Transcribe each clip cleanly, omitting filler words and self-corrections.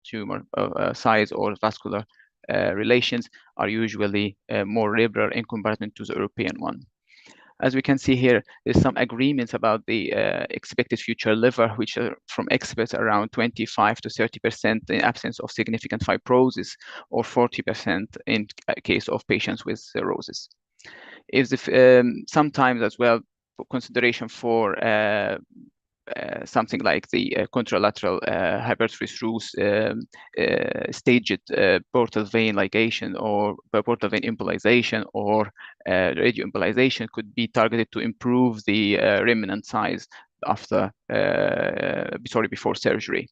tumor size or vascular relations are usually more liberal in comparison to the European one. As we can see here, there's some agreements about the expected future liver, which are from experts around 25 to 30% in absence of significant fibrosis, or 40% in case of patients with cirrhosis. Sometimes as well, consideration for something like the contralateral hypertrophy through staged portal vein ligation or portal vein embolization or radioembolization could be targeted to improve the remnant size after before surgery.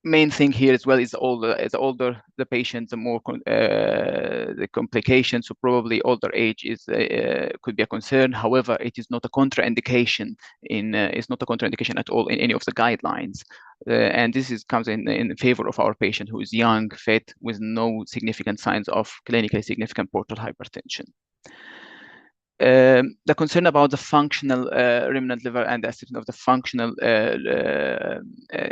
Main thing here as well is the older the patient, the more the complications. So probably older age is could be a concern. However, it is not a contraindication it's not a contraindication at all in any of the guidelines. And this comes in favor of our patient who is young, fit, with no significant signs of clinically significant portal hypertension. The concern about the functional remnant liver and the assessment of the functional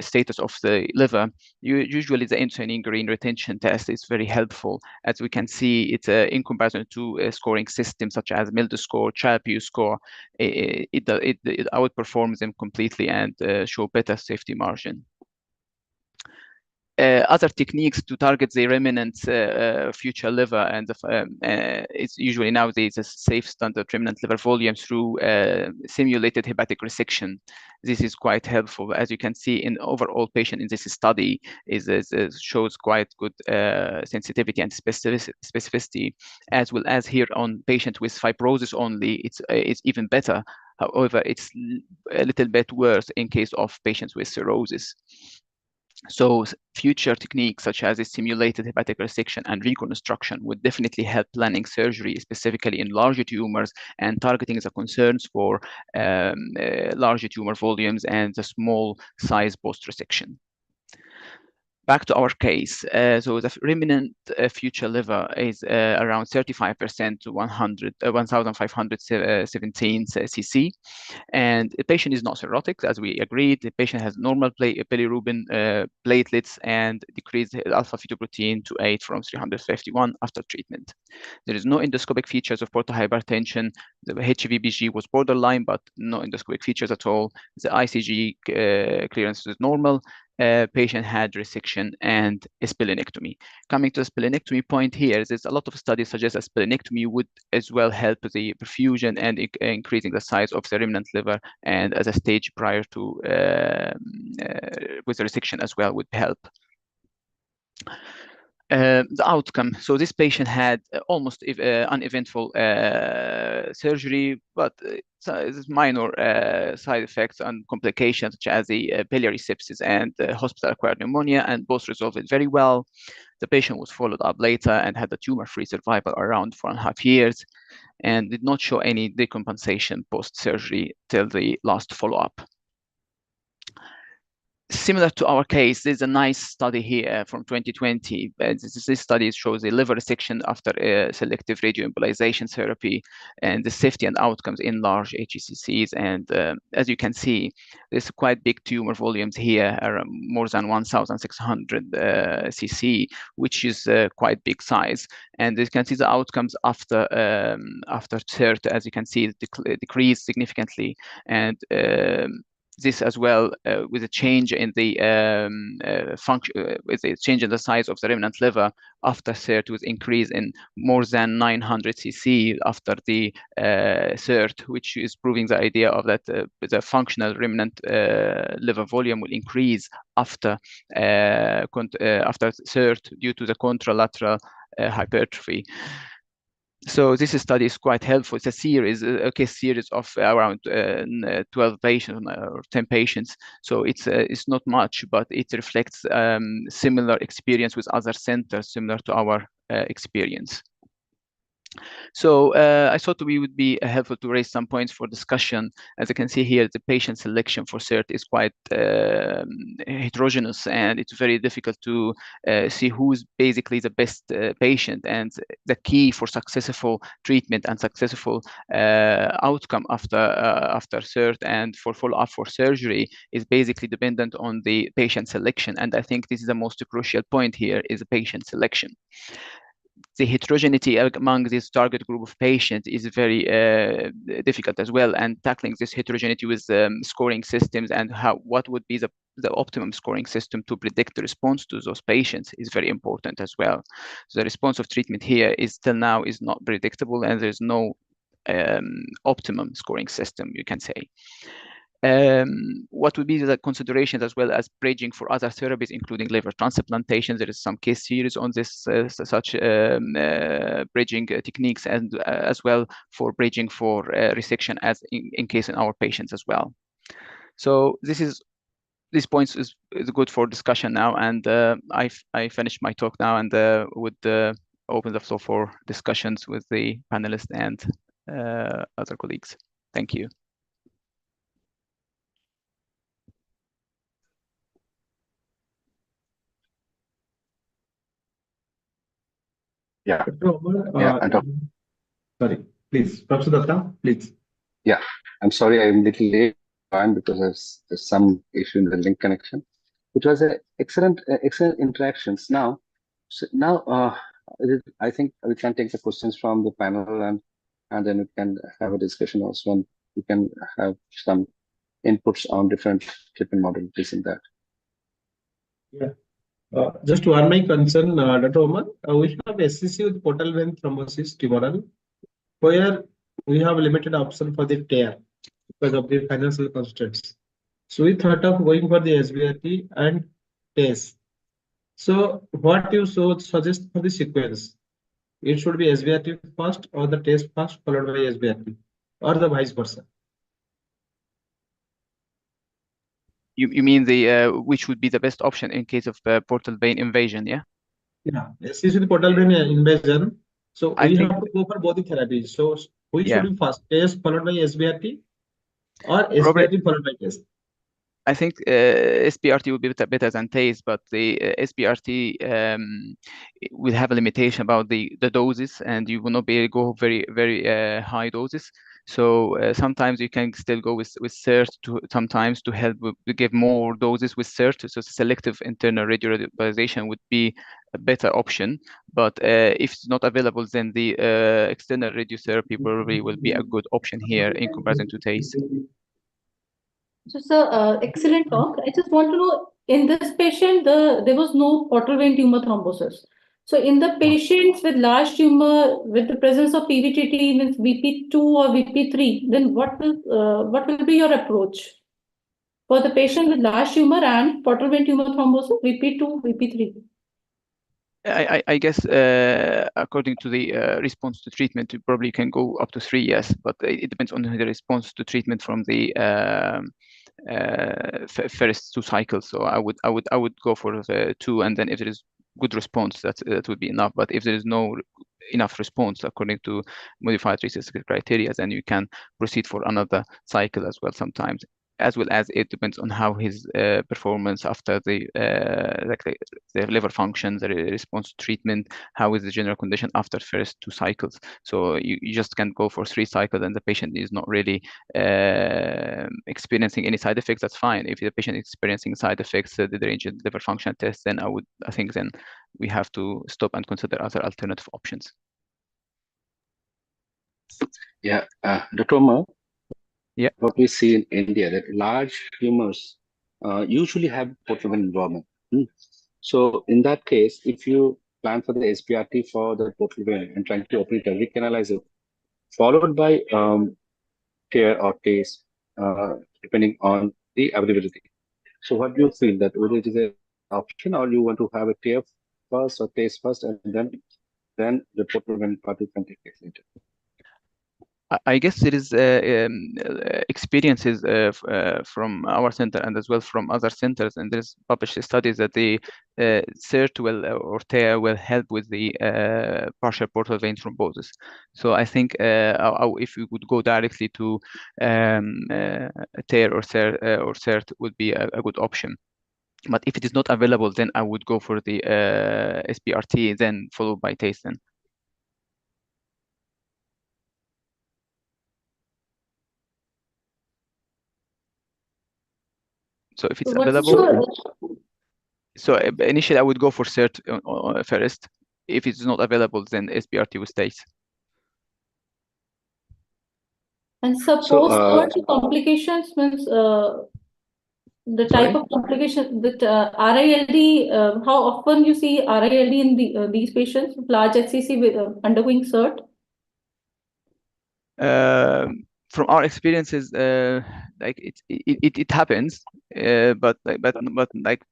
status of the liver, usually the insulin green retention test is very helpful. As we can see, it's in comparison to scoring systems such as Milde score, Child-Pugh score, it outperforms them completely and show better safety margin. Other techniques to target the remnant future liver, and it's usually nowadays a safe standard remnant liver volume through simulated hepatic resection. This is quite helpful. As you can see, in overall patient in this study shows quite good sensitivity and specificity, as well as here on patient with fibrosis only, it's even better. However, it's a little bit worse in case of patients with cirrhosis. So future techniques such as a simulated hepatic resection and reconstruction would definitely help planning surgery, specifically in larger tumors, and targeting the concerns for larger tumor volumes and the small size post-resection. Back to our case, so the remnant future liver is around 35% to 1,517 cc, and the patient is not cirrhotic, as we agreed. The patient has normal bilirubin platelets and decreased alpha-fetoprotein to 8 from 351 after treatment. There is no endoscopic features of portal hypertension. The HVBG was borderline, but no endoscopic features at all. The ICG clearance is normal. Patient had resection and a splenectomy. Coming to the splenectomy point here, there's a lot of studies suggest a splenectomy would as well help the perfusion and increasing the size of the remnant liver, and as a stage prior to with the resection as well would help. The outcome. So this patient had almost uneventful surgery, but minor side effects and complications such as the biliary sepsis and hospital-acquired pneumonia, and both resolved very well. The patient was followed up later and had a tumor-free survival around 4.5 years, and did not show any decompensation post-surgery till the last follow-up. Similar to our case, there's a nice study here from 2020. This study shows a liver resection after selective radioembolization therapy and the safety and outcomes in large HCCs. And as you can see, there's quite big tumor volumes here, more than 1,600 cc, which is quite big size. And you can see the outcomes after TERT, as you can see, decreased significantly. And this as well with a change in the function, with a change in the size of the remnant liver after TERT, with increase in more than 900 cc after the TERT, which is proving the idea of that the functional remnant liver volume will increase after TERT due to the contralateral hypertrophy. So this study is quite helpful. It's a case series of around 12 patients or 10 patients. So it's not much, but it reflects similar experience with other centers, similar to our experience. So I thought we would be helpful to raise some points for discussion. As you can see here, the patient selection for CERT is quite heterogeneous, and it's very difficult to see who's basically the best patient. And the key for successful treatment and successful outcome after CERT and for follow-up for surgery is basically dependent on the patient selection. And I think this is the most crucial point here is the patient selection. The heterogeneity among this target group of patients is very difficult as well, and tackling this heterogeneity with scoring systems and what would be the optimum scoring system to predict the response to those patients is very important as well. So the response of treatment here is still now is not predictable, and there's no optimum scoring system, you can say. What would be the considerations as well as bridging for other therapies, including liver transplantation? There is some case series on this, such bridging techniques, and as well for bridging for resection as in case in our patients as well. So these points is good for discussion now, and I finished my talk now, and would open the floor for discussions with the panelists and other colleagues. Thank you. Yeah. Sorry, please, Professor Datta, please. Yeah, I'm sorry, I'm a little late because there's some issue in the link connection. It was an excellent interactions. Now, I think we can take the questions from the panel and then we can have a discussion also, and we can have some inputs on different treatment modalities in that. Yeah. Just one my concern, Dr. Omar, we have SCC with portal vein thrombosis tumoral, where we have limited option for the tear because of the financial constraints. So we thought of going for the SBRT and TACE. So what you suggest for the sequence? It should be SBRT first or the TACE first followed by SBRT, or the vice versa. You mean the which would be the best option in case of portal vein invasion, yeah? Yeah, SCC with portal vein invasion. So we have to go for both the therapies. So we should be first TACE followed by SBRT, or SBRT followed by TACE. I think SBRT would be better than TACE, but the SBRT will have a limitation about the doses, and you will not be able to go very high doses. So sometimes you can still go with CERT sometimes to help to give more doses with CERT. So selective internal radioembolization would be a better option. But if it's not available, then the external radiotherapy probably will be a good option here in comparison to TACE. So, sir, excellent talk. I just want to know, in this patient, there was no portal vein tumor thrombosis. So, in the patients with large tumor, with the presence of PVTT, means VP2 or VP3, then what will be your approach for the patient with large tumor and portal vein tumor thrombosis, VP2, VP3? I guess according to the response to treatment, you probably can go up to 3 years, but it depends on the response to treatment from the first 2 cycles. So I would go for 2, and then if there is good response, that would be enough. But if there is no enough response according to modified RECIST criteria, then you can proceed for another cycle as well sometimes, as well as it depends on how his performance after the liver function, the response to treatment, how is the general condition after first 2 cycles. So you just can't go for 3 cycles and the patient is not really experiencing any side effects. That's fine. If the patient is experiencing side effects, the range of liver function test, then I think then we have to stop and consider other alternative options. Yeah, Dr. Omar, yeah, what we see in India, that large tumors usually have portal vein involvement. So in that case, if you plan for the SBRT for the portal vein and trying to open it and recanalize it, followed by tear or TACE, depending on the availability. So what do you feel, that whether it is an option, or you want to have a tear first or TACE first, and then the portal vein part you can take it later? I guess there is experiences from our center and as well from other centers, and there's published studies that the CERT will or TEA will help with the partial portal vein thrombosis. So I think if we would go directly to TEA or CERT would be a good option. But if it is not available, then I would go for the SBRT, then followed by TACE then. So if it's available, so initially I would go for CERT first. If it's not available, then SBRT will stay. And suppose what complications means the type of complication that RILD, how often you see RILD in these patients with large HCC with undergoing CERT? From our experiences, like it happens, but like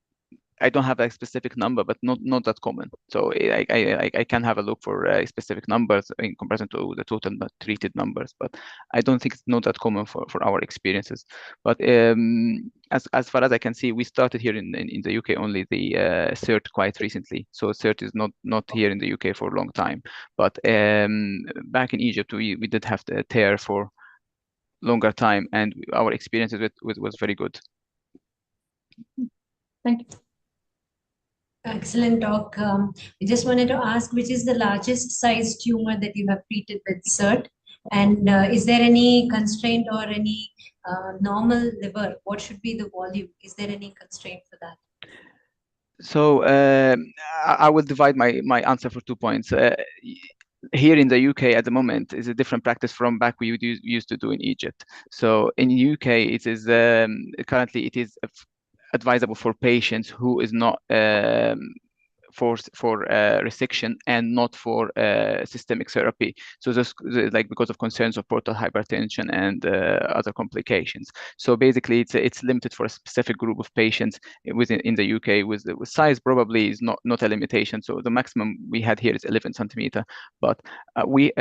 I don't have a specific number, but not that common. So I can have a look for specific numbers in comparison to the total treated numbers, but I don't think it's not that common for our experiences. But as far as I can see, we started here in the UK only the CERT quite recently. So CERT is not here in the UK for a long time. But back in Egypt, we did have the TEAR for longer time, and our experiences with was very good. Thank you. Excellent talk. I just wanted to ask, which is the largest size tumor that you have treated with CERT? And is there any constraint or any normal liver? What should be the volume? Is there any constraint for that? So I will divide my answer for 2 points. Here in the UK at the moment is a different practice from back we used to do in Egypt. So in UK, it is currently it is advisable for patients who is not for resection and not for systemic therapy. So this like because of concerns of portal hypertension and other complications. So basically, it's limited for a specific group of patients in the UK. With size probably is not a limitation. So the maximum we had here is 11 centimeter. But we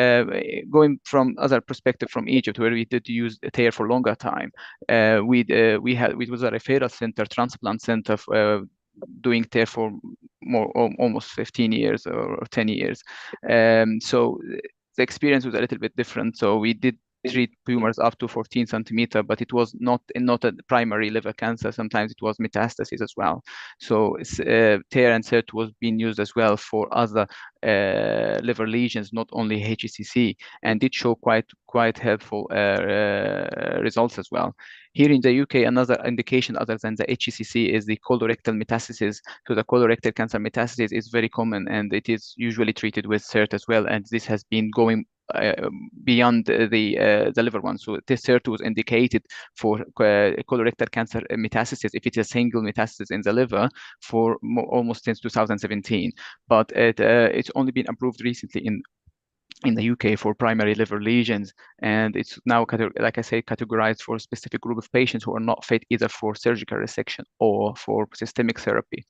going from other perspective from Egypt, where we did use TEAR for longer time. It was a referral center, transplant center. Doing TEAR for almost 15 years or 10 years. So the experience was a little bit different. So we did treat tumors up to 14 centimeter, but it was not a primary liver cancer. Sometimes it was metastasis as well. So TEAR and CERT was being used as well for other liver lesions, not only HCC, and did show quite helpful results as well. Here in the UK, another indication other than the HCC is the colorectal metastasis. So the colorectal cancer metastasis is very common, and it is usually treated with CERT as well. And this has been going beyond the liver one. So this CERT was indicated for colorectal cancer metastasis if it's a single metastasis in the liver for almost since 2017. But it's only been approved recently in the UK for primary liver lesions, and it's now, like I say, categorized for a specific group of patients who are not fit either for surgical resection or for systemic therapy.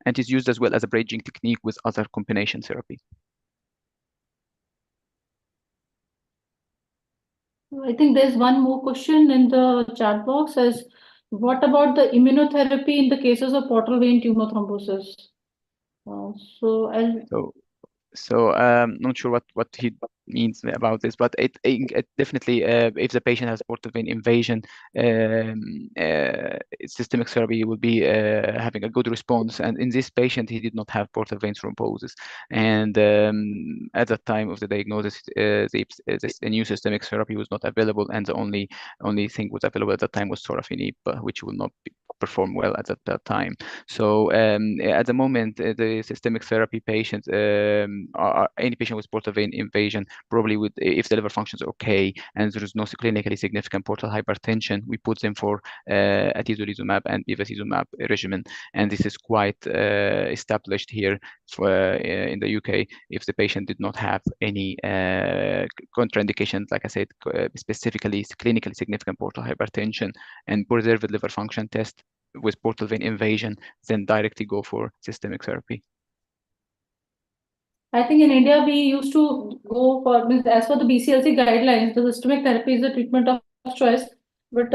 And is used as well as a bridging technique with other combination therapy. I think there's one more question in the chat box as what about the immunotherapy in the cases of portal vein tumor thrombosis? So I'm not sure what he means about this, but it definitely, if the patient has portal vein invasion, systemic therapy will be having a good response. And in this patient, he did not have portal vein thrombosis. And at the time of the diagnosis, this new systemic therapy was not available, and the only thing was available at that time was sorafenib, which will not perform well at that time. So at the moment, the systemic therapy patients, any patient with portal vein invasion, probably would, if the liver function is okay and there is no clinically significant portal hypertension, we put them for atezolizumab and bevacizumab regimen, and this is quite established here in the UK. If the patient did not have any contraindications, like I said, specifically clinically significant portal hypertension and preserved liver function test with portal vein invasion, then directly go for systemic therapy. I think in India, we used to go for, as for the BCLC guidelines, the systemic therapy is the treatment of choice. But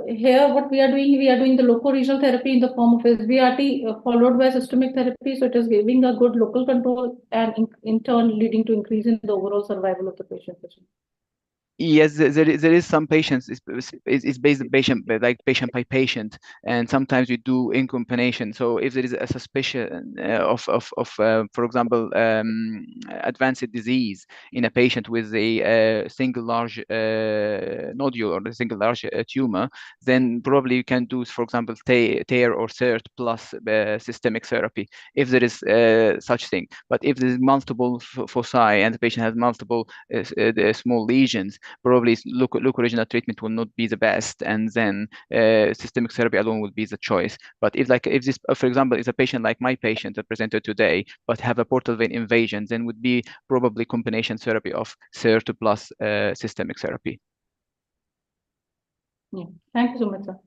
here, what we are doing the local regional therapy in the form of SBRT, followed by systemic therapy. So it is giving a good local control and in turn leading to increase in the overall survival of the patient. Yes, there is some patients. It's based on patient, like patient by patient, and sometimes we do in combination. So if there is a suspicion for example, advanced disease in a patient with a single large nodule or a single large tumor, then probably you can do, for example, TARE or CERT plus systemic therapy if there is such thing. But if there is multiple foci and the patient has multiple small lesions, probably local regional treatment will not be the best, and then systemic therapy alone would be the choice. But if this, for example, is a patient like my patient that presented today, but have a portal vein invasion, then would be probably combination therapy of CERT plus systemic therapy. Yeah. Thank you so much, sir.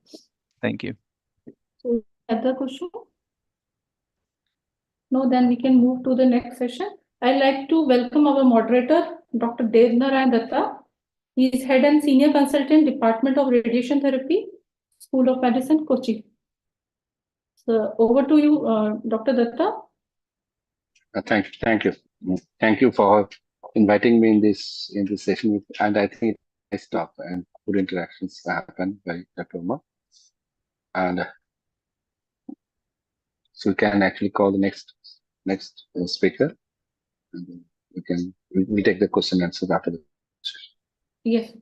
Thank you. So, other question? No, then we can move to the next session. I'd like to welcome our moderator, Dr. Devnarayan Datta. He is Head and Senior Consultant, Department of Radiation Therapy, School of Medicine, Kochi. So over to you, Dr. Datta. Thank you for inviting me in this session, and I think it's nice talk and good interactions happen by Dr. Uma. And so we can actually call the next speaker, and we take the question and answers after the session. Yes.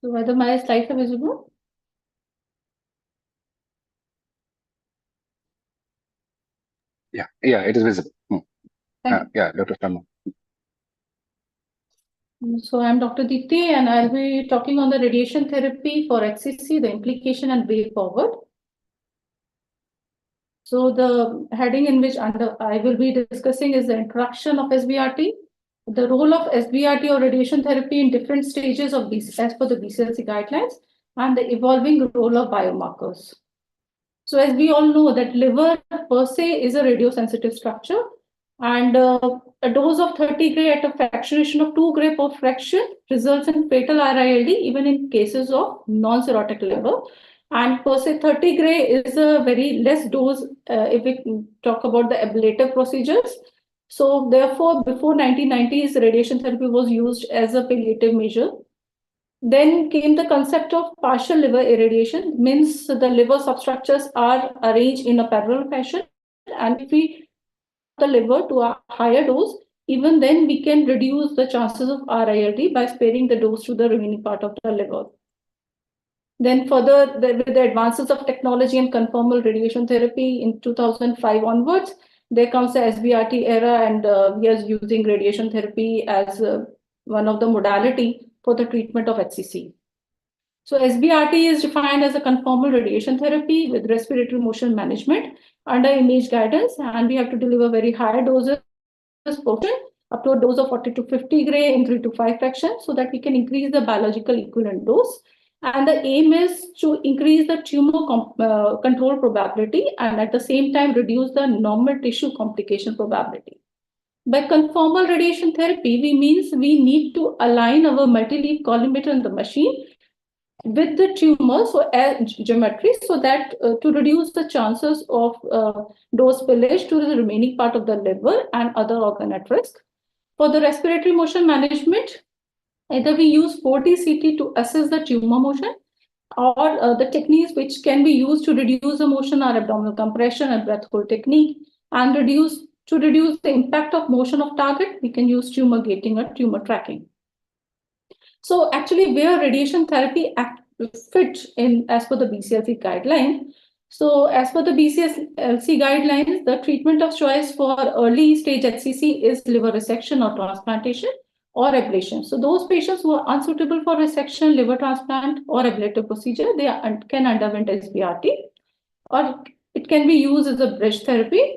So whether my slides are visible? Yeah, it is visible. Yeah, Dr. Sharma. So I'm Dr. Deepti, and I'll be talking on the radiation therapy for XCC, the implication and way forward. So the heading in which I will be discussing is the introduction of SBRT, the role of SBRT or radiation therapy in different stages of as per the BCLC guidelines, and the evolving role of biomarkers. So as we all know that liver per se is a radiosensitive structure, and a dose of 30 gray at a fractionation of 2 gray per fraction results in fatal RILD even in cases of non-cirrhotic liver. And per se 30 gray is a very less dose if we talk about the ablative procedures. So therefore, before 1990s, radiation therapy was used as a palliative measure. Then came the concept of partial liver irradiation, means the liver substructures are arranged in a parallel fashion, and if we the liver to a higher dose, even then we can reduce the chances of RILD by sparing the dose to the remaining part of the liver. Then further, with the advances of technology and conformal radiation therapy in 2005 onwards, there comes the SBRT era, and we are using radiation therapy as one of the modality for the treatment of HCC. So SBRT is defined as a conformal radiation therapy with respiratory motion management under image guidance, and we have to deliver very high doses up to a dose of 40 to 50 gray in 3 to 5 fractions so that we can increase the biological equivalent dose. And the aim is to increase the tumor control probability and at the same time reduce the normal tissue complication probability. By conformal radiation therapy, we need to align our multi-leaf collimator in the machine with the tumor geometry so that to reduce the chances of dose spillage to the remaining part of the liver and other organ at risk. For the respiratory motion management, either we use 4D CT to assess the tumor motion, or the techniques which can be used to reduce the motion are abdominal compression and breath hold technique, and to reduce the impact of motion of target, we can use tumor gating or tumor tracking. So actually where radiation therapy fits in as per the BCLC guideline, So as per the BCLC guidelines, the treatment of choice for early stage HCC is liver resection or transplantation or ablation. So those patients who are unsuitable for resection, liver transplant or ablative procedure, they can undergo SBRT, or it can be used as a bridge therapy.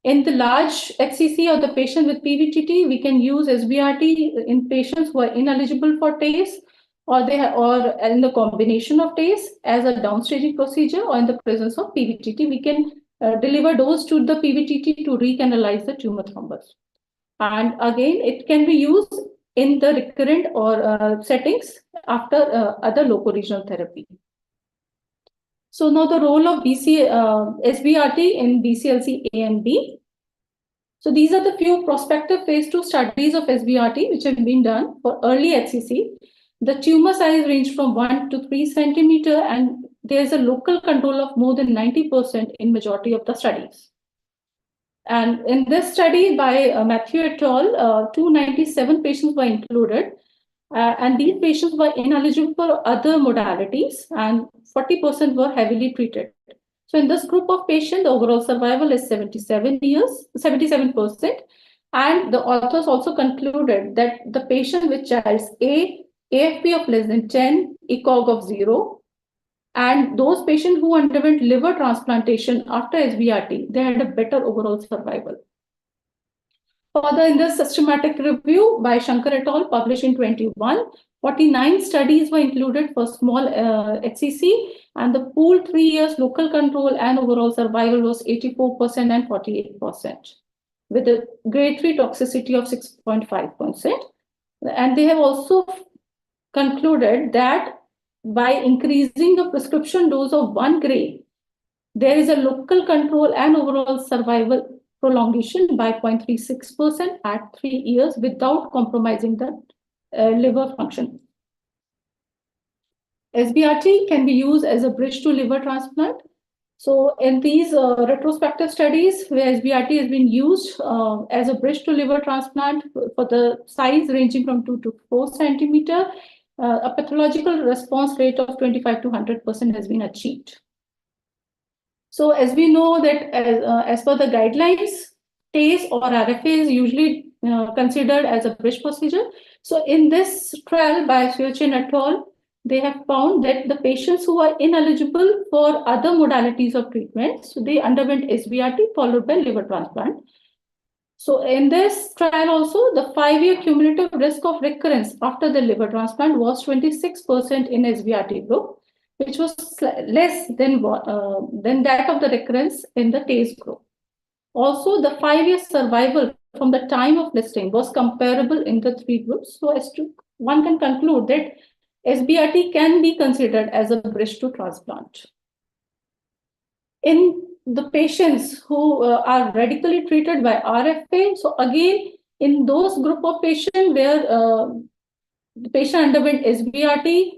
In the large HCC or the patient with PVTT, we can use SBRT in patients who are ineligible for TACE, or in the combination of TACE as a downstaging procedure, or in the presence of PVTT, we can deliver dose to the PVTT to recanalize the tumor thrombus. And again, it can be used in the recurrent or settings after other locoregional therapy. So now the role of SBRT in BCLC A and B. So these are the few prospective phase 2 studies of SBRT which have been done for early HCC. The tumor size range from 1 to 3 centimeter, and there is a local control of more than 90% in majority of the studies. And in this study by Matthew et al., 297 patients were included, and these patients were ineligible for other modalities, and 40% were heavily treated. So in this group of patients, the overall survival is 77%. And the authors also concluded that the patient with child's AFP of less than 10, ECOG of 0, and those patients who underwent liver transplantation after SBRT, they had a better overall survival. Further, in the systematic review by Shankar et al., published in 21, 49 studies were included for small HCC, and the pooled 3 years local control and overall survival was 84% and 48%, with a grade 3 toxicity of 6.5%. And they have also concluded that by increasing the prescription dose of 1 gray, there is a local control and overall survival prolongation by 0.36% at 3 years without compromising the liver function. SBRT can be used as a bridge to liver transplant. So in these retrospective studies where SBRT has been used as a bridge to liver transplant for the size ranging from 2 to 4 centimeter, a pathological response rate of 25 to 100% has been achieved. So as we know that as per the guidelines, TACE or RFA is usually considered as a bridge procedure. So in this trial by Suyachen et al., they have found that the patients who are ineligible for other modalities of treatment, so they underwent SBRT followed by liver transplant. So in this trial also, the 5-year cumulative risk of recurrence after the liver transplant was 26% in SBRT group, which was less than that of the recurrence in the TACE group. Also, the 5-year survival from the time of listing was comparable in the 3 groups. So as to one can conclude that SBRT can be considered as a bridge to transplant. In the patients who are radically treated by RFA, so again, in those group of patients where the patient underwent SBRT,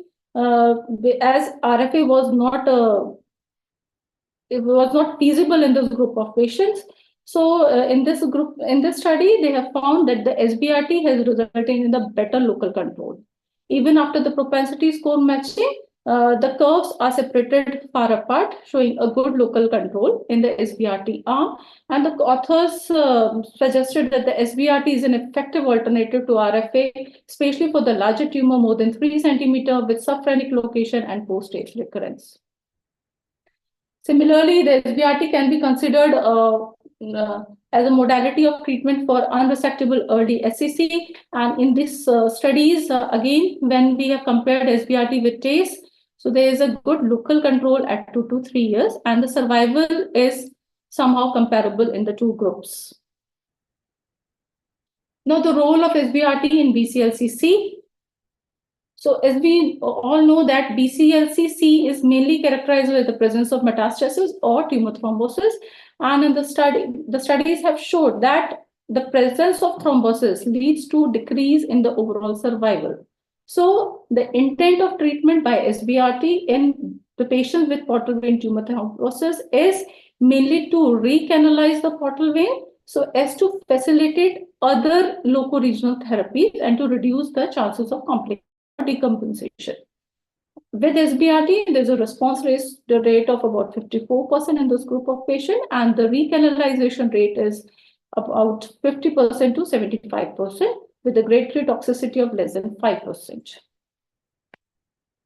as RFA was not feasible in this group of patients. So in this study, they have found that the SBRT has resulted in the better local control. Even after the propensity score matching, the curves are separated far apart, showing a good local control in the SBRT arm. And the authors suggested that the SBRT is an effective alternative to RFA, especially for the larger tumor more than 3 centimeter with subphrenic location and post-stage recurrence. Similarly, the SBRT can be considered as a modality of treatment for unresectable early SCC. And in these studies, again, when we have compared SBRT with TACE, so there is a good local control at 2 to 3 years, and the survival is somehow comparable in the 2 groups. Now, the role of SBRT in BCLCC. So as we all know that BCLCC is mainly characterized with the presence of metastasis or tumor thrombosis. And in the studies have showed that the presence of thrombosis leads to decrease in the overall survival. So the intent of treatment by SBRT in the patients with portal vein tumor thrombosis is mainly to recanalize the portal vein so as to facilitate other locoregional therapies and to reduce the chances of complications. Decompensation. With SBRT, there's a response rate of about 54% in this group of patients, and the recanalization rate is about 50% to 75%, with a grade 3 toxicity of less than 5%.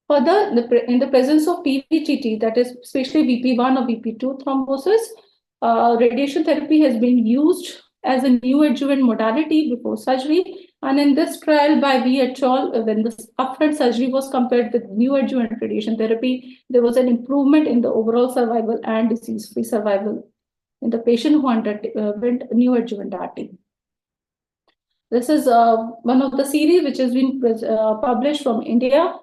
Further, in the presence of PVTT, that is especially VP1 or VP2 thrombosis, radiation therapy has been used as a neoadjuvant modality before surgery. And in this trial by V et al., when the upfront surgery was compared with neoadjuvant radiation therapy, there was an improvement in the overall survival and disease-free survival in the patient who underwent neoadjuvant RT. This is one of the series which has been published from India.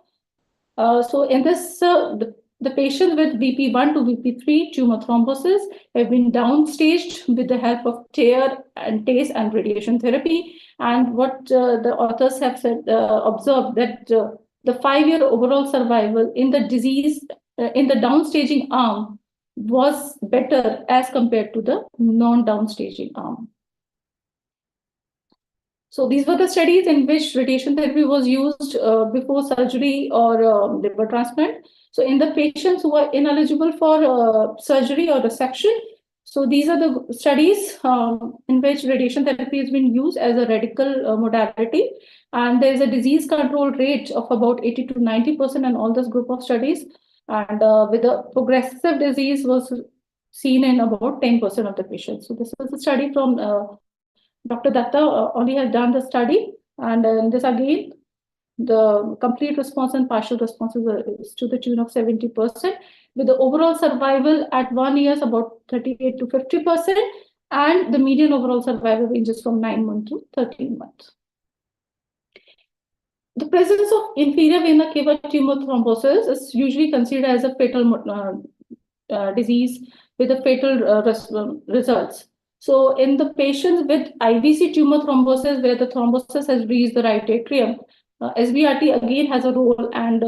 So in this, the patient with VP1 to VP3 tumor thrombosis have been downstaged with the help of TARE and TACE and radiation therapy. And what the authors have said, observed that the 5-year overall survival in the disease, in the downstaging arm was better as compared to the non-downstaging arm. So these were the studies in which radiation therapy was used before surgery or liver transplant. So in the patients who are ineligible for surgery or resection, so these are the studies in which radiation therapy has been used as a radical modality. And there is a disease control rate of about 80 to 90% in all this group of studies. And with a progressive disease was seen in about 10% of the patients. So this was a study from Dr. Datta only has done the study, and in this again, the complete response and partial responses is to the tune of 70%, with the overall survival at 1 year is about 38 to 50%, and the median overall survival ranges from 9 months to 13 months. The presence of inferior vena cava tumor thrombosis is usually considered as a fatal disease with a fatal results. So in the patients with IVC tumor thrombosis, where the thrombosis has reached the right atrium, SBRT again has a role and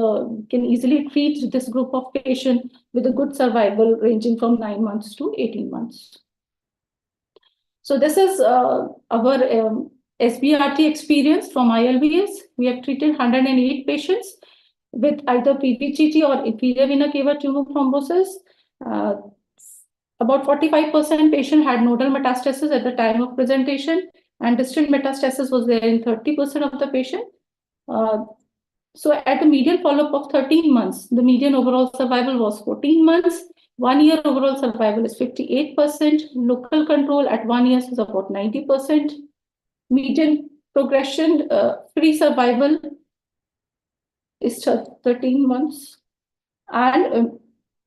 can easily treat this group of patients with a good survival ranging from 9 months to 18 months. So this is our SBRT experience from ILBS. We have treated 108 patients with either PVTT or inferior vena cava tumor thrombosis. About 45% patient had nodal metastasis at the time of presentation, and distant metastasis was there in 30% of the patient. So at the median follow-up of 13 months, the median overall survival was 14 months. 1 year overall survival is 58%. Local control at 1 year is about 90%. Median progression free survival is 13 months. And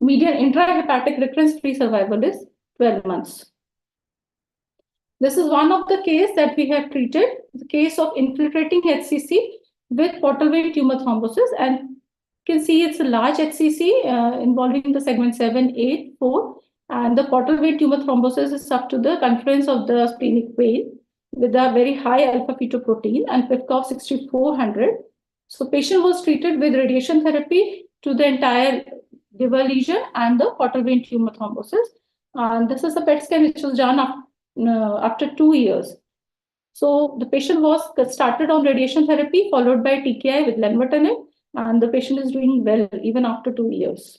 median intrahepatic recurrence-free survival is 12 months. This is one of the cases that we have treated, the case of infiltrating HCC with portal vein tumor thrombosis. And you can see it's a large HCC involving the segment 7, 8, 4. And the portal vein tumor thrombosis is up to the confluence of the splenic vein with a very high alpha-fetoprotein and PIFCA of 6400. So patient was treated with radiation therapy to the entire liver lesion and the portal vein tumor thrombosis. And this is a PET scan which was done after 2 years. So the patient was started on radiation therapy followed by TKI with lenvatinib, and the patient is doing well even after 2 years.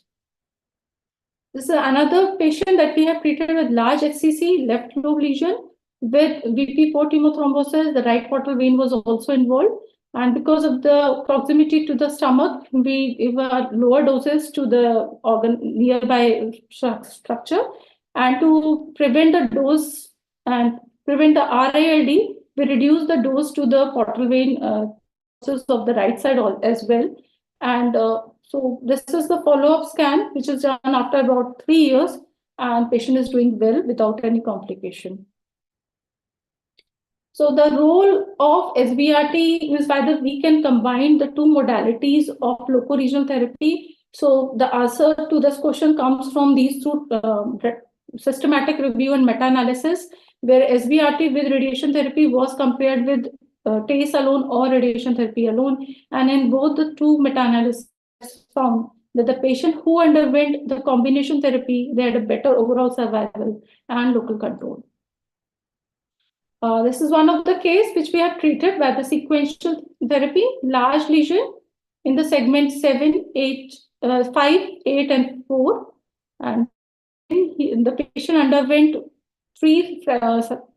This is another patient that we have treated with large HCC left lobe lesion with VP4 tumor thrombosis. The right portal vein was also involved. And because of the proximity to the stomach, we give lower doses to the organ nearby structure. And to prevent the dose and prevent the RILD, we reduce the dose to the portal vein of the right side as well. And so this is the follow-up scan, which is done after about 3 years, and patient is doing well without any complication. So the role of SBRT is whether we can combine the two modalities of loco-regional therapy. So the answer to this question comes from these two systematic review and meta-analysis, where SBRT with radiation therapy was compared with TACE alone or radiation therapy alone. And in both the two meta-analysis found that the patient who underwent the combination therapy, they had a better overall survival and local control. This is one of the cases which we have treated by the sequential therapy, large lesion in the segment 7, 8, 5, 8, and 4. And the patient underwent 3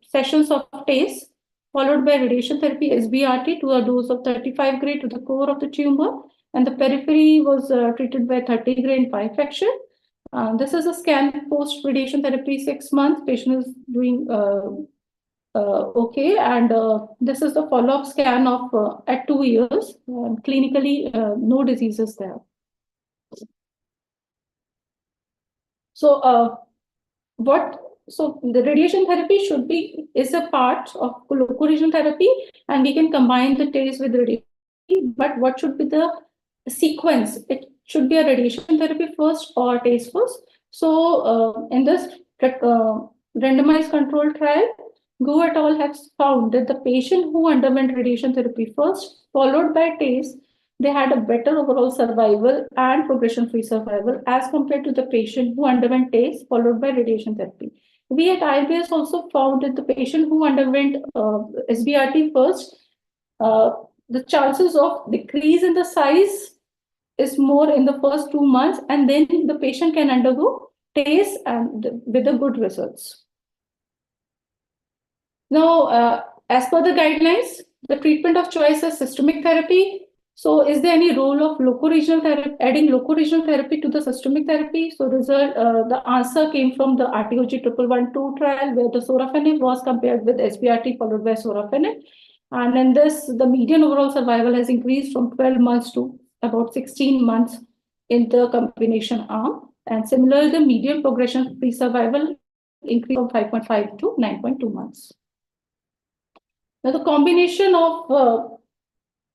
sessions of TACE, followed by radiation therapy SBRT to a dose of 35 gray to the core of the tumor, and the periphery was treated by 30 gray in 5 fraction. This is a scan post radiation therapy 6 months. Patient is doing okay, and this is the follow-up scan of at 2 years. Clinically, no diseases there. So, so the radiation therapy is a part of locoregional therapy, and we can combine the TACE with radiation. But what should be the sequence? It should be a radiation therapy first or TACE first. So in this randomized controlled trial, Gu et al. Has found that the patient who underwent radiation therapy first, followed by TACE, they had a better overall survival and progression-free survival as compared to the patient who underwent TACE followed by radiation therapy. We at IBS also found that the patient who underwent SBRT first, the chances of decrease in the size is more in the first 2 months, and then the patient can undergo TACE and with the good results. Now, as per the guidelines, the treatment of choice is systemic therapy. So, is there any role of locoregional therapy, adding locoregional therapy to the systemic therapy? So, the answer came from the RTOG 1112 trial, where the sorafenib was compared with SBRT followed by sorafenib. And in this, the median overall survival has increased from 12 months to about 16 months in the combination arm. And similarly, the median progression-free survival increased from 5.5 to 9.2 months. Now, the combination of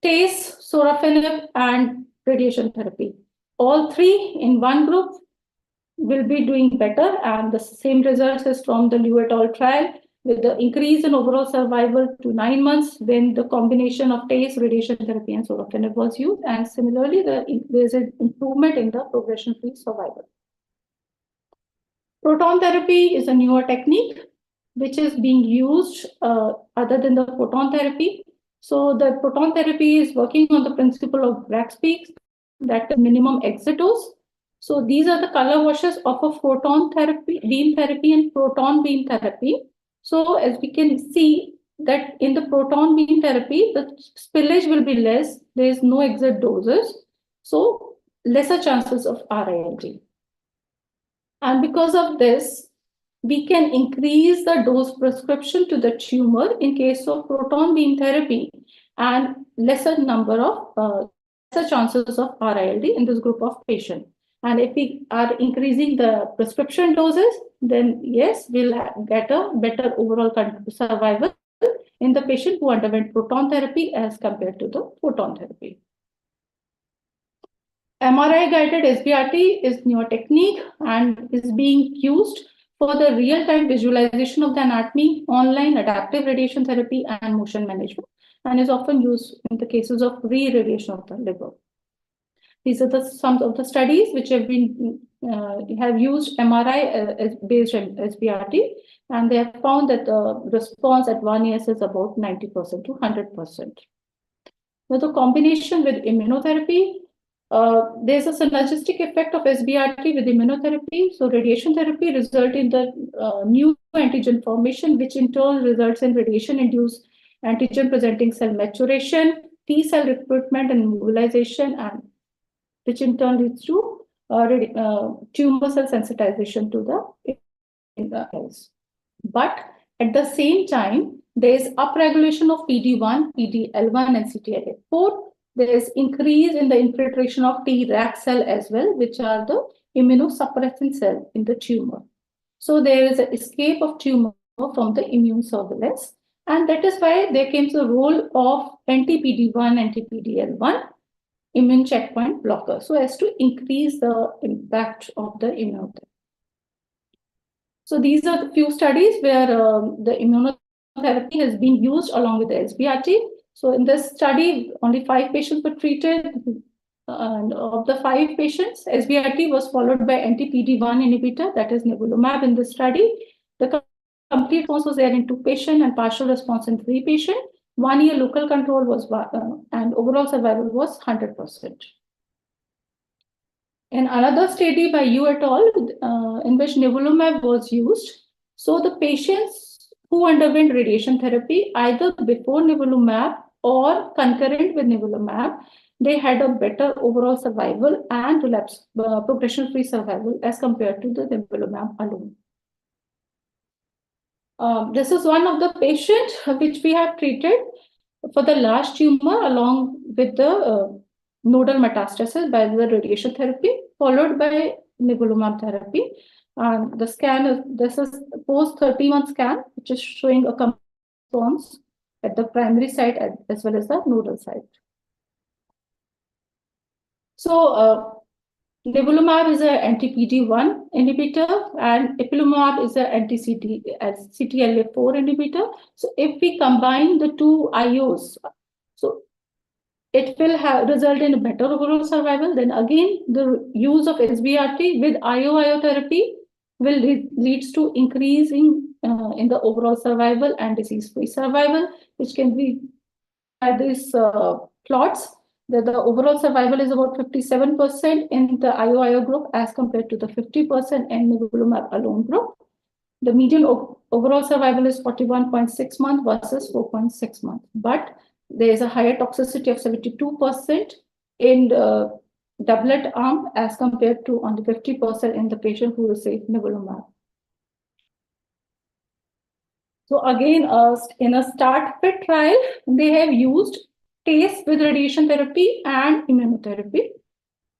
TACE, sorafenib, and radiation therapy, all 3 in one group will be doing better, and the same results is from the Liu et al. Trial, with the increase in overall survival to 9 months when the combination of TACE, radiation therapy, and sorafenib was used, and similarly, there's an improvement in the progression-free survival. Proton therapy is a newer technique which is being used other than the photon therapy. So the proton therapy is working on the principle of Bragg's-Peak, that the minimum exit dose. So these are the color washes of a photon therapy, beam therapy, and proton beam therapy. So as we can see that in the proton beam therapy, the spillage will be less. There is no exit doses. So lesser chances of RILD. And because of this, we can increase the dose prescription to the tumor in case of proton beam therapy, and lesser number of lesser chances of RILD in this group of patients. And if we are increasing the prescription doses, then yes, we'll get a better overall survival in the patient who underwent proton therapy as compared to the photon therapy. MRI-guided SBRT is newer technique and is being used for the real-time visualization of the anatomy, online adaptive radiation therapy, and motion management, and is often used in the cases of re-irradiation of the liver. These are some of the studies which have been have used MRI based SBRT, and they have found that the response at 1 year is about 90% to 100%. Now, the combination with immunotherapy, there's a synergistic effect of SBRT with immunotherapy. So radiation therapy results in the new antigen formation, which in turn results in radiation-induced antigen-presenting cell maturation, T-cell recruitment and mobilization, and which in turn leads to tumor cell sensitization to the cells. But at the same time, there is upregulation of PD-1, PD-L1, and CTLA-4. There is increase in the infiltration of Treg cell as well, which are the immunosuppressant cell in the tumor. So there is an escape of tumor from the immune surveillance, and that is why there came the role of anti-PD-1, anti-PD-L1 immune checkpoint blocker, so as to increase the impact of the immunotherapy. So these are the few studies where the immunotherapy has been used along with the SBRT. So in this study, only 5 patients were treated, and of the 5 patients, SBRT was followed by anti-PD-1 inhibitor, that is nivolumab in this study. The complete response was there in 2 patients and partial response in 3 patients. 1-year local control was and overall survival was 100%. In another study by you et al., in which nivolumab was used, so the patients who underwent radiation therapy either before nivolumab or concurrent with nivolumab, they had a better overall survival and relapse progression-free survival as compared to the nivolumab alone. This is one of the patients which we have treated for the large tumor along with the nodal metastasis by the radiation therapy, followed by nivolumab therapy. The scan is, this is post 30-month scan, which is showing a response at the primary site as well as the nodal site. So nivolumab is an anti-PD-1 inhibitor and ipilimumab is an anti-CTLA-4 inhibitor. So if we combine the two IOs, so it will result in a better overall survival. Then again, the use of SBRT with IO therapy will leads to increasing in the overall survival and disease-free survival, which can be by these plots. The overall survival is about 57% in the IO group as compared to the 50% in nivolumab alone group. The median overall survival is 41.6 months versus 4.6 months. But there is a higher toxicity of 72% in the doublet arm as compared to only 50% in the patient who received nivolumab. So again, in a START-FIT trial, they have used TACE with radiation therapy and immunotherapy.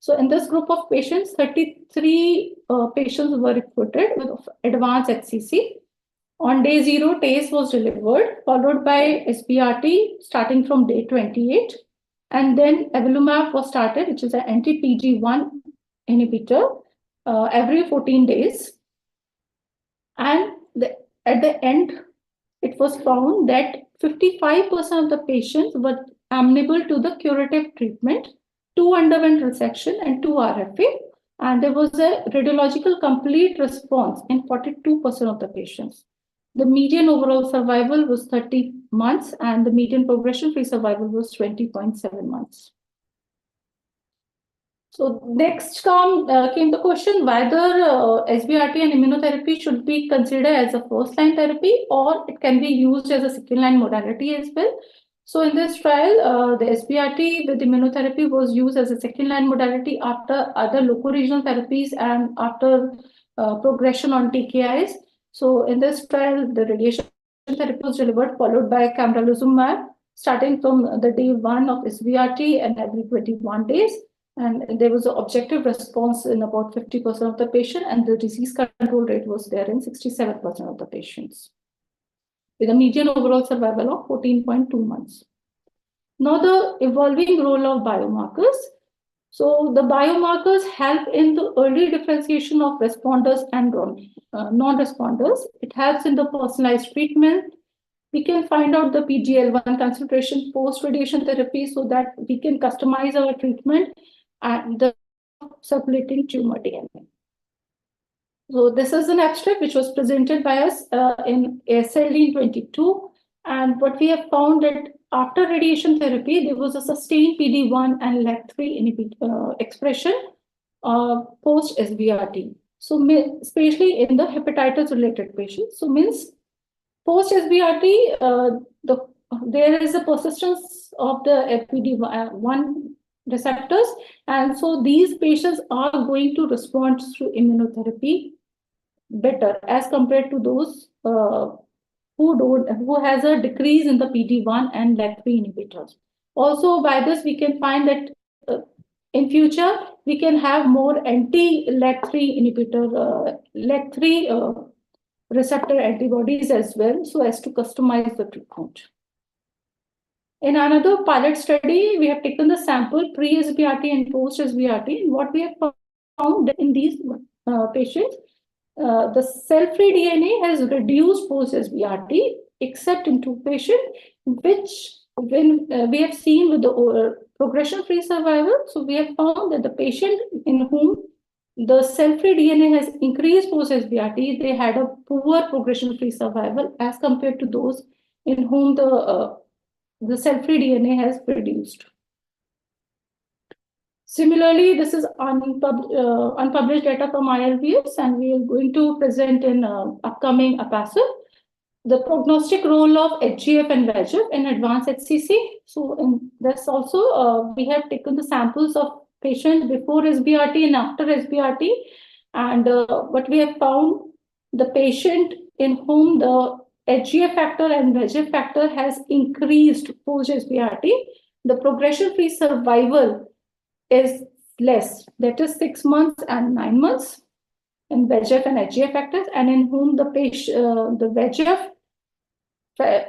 So in this group of patients, 33 patients were recruited with advanced HCC. On day 0, TACE was delivered, followed by SBRT starting from day 28. And then avelumab was started, which is an anti-PD-1 inhibitor, every 14 days. And at the end, it was found that 55% of the patients were amenable to the curative treatment, 2 underwent resection and 2 RFA, and there was a radiological complete response in 42% of the patients. The median overall survival was 30 months and the median progression-free survival was 20.7 months. So next came the question whether SBRT and immunotherapy should be considered as a first-line therapy or it can be used as a second-line modality as well. So in this trial, the SBRT with immunotherapy was used as a second-line modality after other loco-regional therapies and after progression on TKIs. So in this trial, the radiation therapy was delivered, followed by camrelizumab, starting from the day 1 of SBRT and every 21 days. And there was an objective response in about 50% of the patient, and the disease control rate was there in 67% of the patients, with a median overall survival of 14.2 months. Now, the evolving role of biomarkers. So, the biomarkers help in the early differentiation of responders and non-responders. It helps in the personalized treatment. We can find out the PGL1 concentration post-radiation therapy so that we can customize our treatment and the circulating tumor DNA. So this is an abstract which was presented by us in ASLD in 22. And what we have found that after radiation therapy, there was a sustained PD-1 and LAG3 expression post-SBRT. So especially in the hepatitis-related patients. So means post-SBRT, there is a persistence of the PD-1 receptors, and so these patients are going to respond to immunotherapy better as compared to those who has a decrease in the PD-1 and LAG3 inhibitors. Also, by this we can find that in future we can have more anti-LAG3 inhibitor, LAG3 receptor antibodies as well, so as to customize the treatment. In another pilot study, we have taken the sample pre-SBRT and post-SBRT, and what we have found in these patients, the cell-free DNA has reduced post-SBRT, except in 2 patients, which when we have seen with the progression-free survival. So we have found that the patient in whom the cell-free DNA has increased post-SBRT, they had a poor progression-free survival as compared to those in whom the the cell-free DNA has reduced. Similarly, this is unpublished data from ILBS, and we are going to present in upcoming APASL the prognostic role of HGF and VEGF in advanced HCC. So in this also, we have taken the samples of patients before SBRT and after SBRT. And what we have found, the patient in whom the HGF factor and VEGF factor has increased post SBRT, the progression-free survival is less, that is 6 months and 9 months in VEGF and HGF factors, and in whom the patient, the VEGF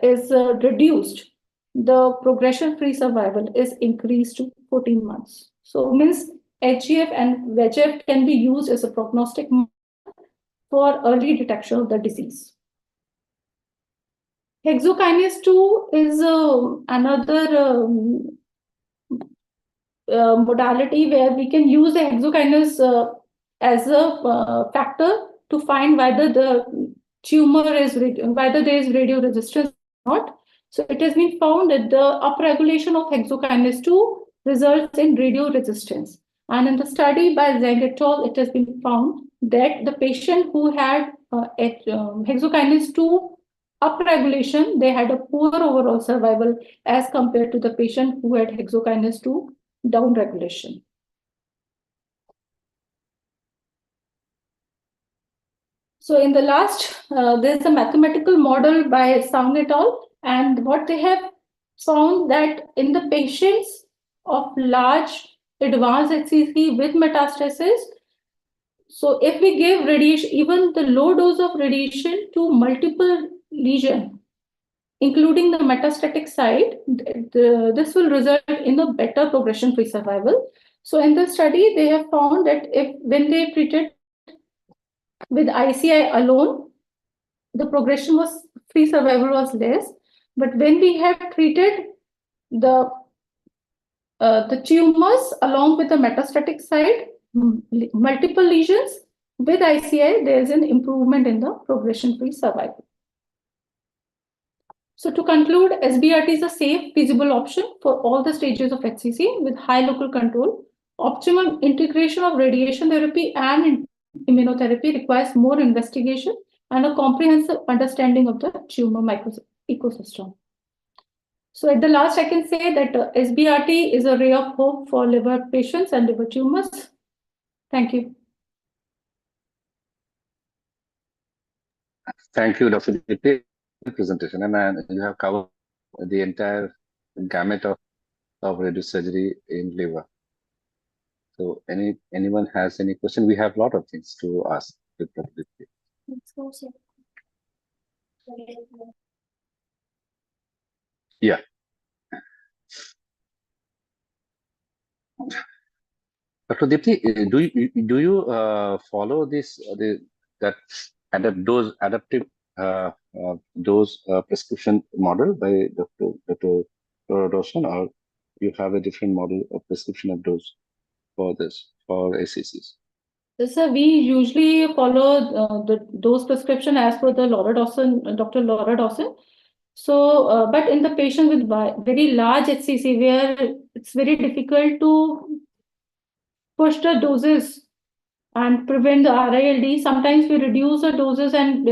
is reduced, the progression-free survival is increased to 14 months. So means HGF and VEGF can be used as a prognostic for early detection of the disease. Hexokinase 2 is another modality where we can use the hexokinase as a factor to find whether the tumor is, whether there is radio resistance or not. So it has been found that the upregulation of hexokinase 2 results in radio resistance. And in the study by Zhang et al., it has been found that the patient who had hexokinase 2 upregulation, they had a poor overall survival as compared to the patient who had hexokinase 2 downregulation. So in the last, there's a mathematical model by Zhang et al., and what they have found that in the patients of large advanced HCC with metastasis, so if we give radiation, even the low dose of radiation to multiple lesions, including the metastatic side, this will result in a better progression-free survival. So in the study, they have found that when they treated with ICI alone, the progression-free survival was less. But when we have treated the tumors along with the metastatic side, multiple lesions with ICI, there is an improvement in the progression-free survival. So to conclude, SBRT is a safe, feasible option for all the stages of HCC with high local control. Optimum integration of radiation therapy and immunotherapy requires more investigation and a comprehensive understanding of the tumor ecosystem. So at the last, I can say that SBRT is a ray of hope for liver patients and liver tumors. Thank you. Thank you, Dr. Deepti, for the presentation. And you have covered the entire gamut of radiosurgery in liver. So anyone has any question? We have a lot of things to ask. Yeah. Dr. Deepti, do you follow this adaptive dose prescription model by Dr. Roshan, or you have a different model of prescription of dose for ACCs? So we usually follow the dose prescription as per the Dr. Laura Dawson. So, but in the patient with very large HCC, where it's very difficult to push the doses and prevent the RILD, sometimes we reduce the doses and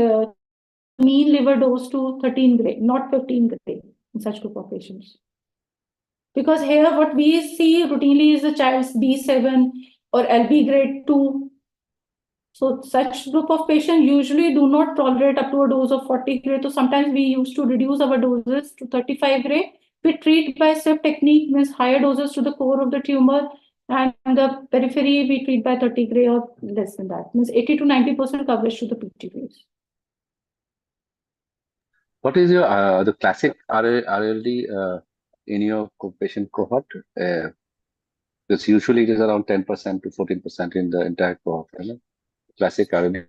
mean liver dose to 13 gray, not 15 gray in such group of patients. Because here what we see routinely is the child's B7 or LB grade 2. So such group of patients usually do not tolerate up to a dose of 40 gray. So sometimes we used to reduce our doses to 35 gray. We treat by SIP technique, means higher doses to the core of the tumor, and the periphery we treat by 30 gray or less than that. Means 80 to 90% coverage to the PT rays. What is your the classic RLD in your patient cohort? Because usually it is around 10% to 14% in the entire cohort. Right? Classic RLD.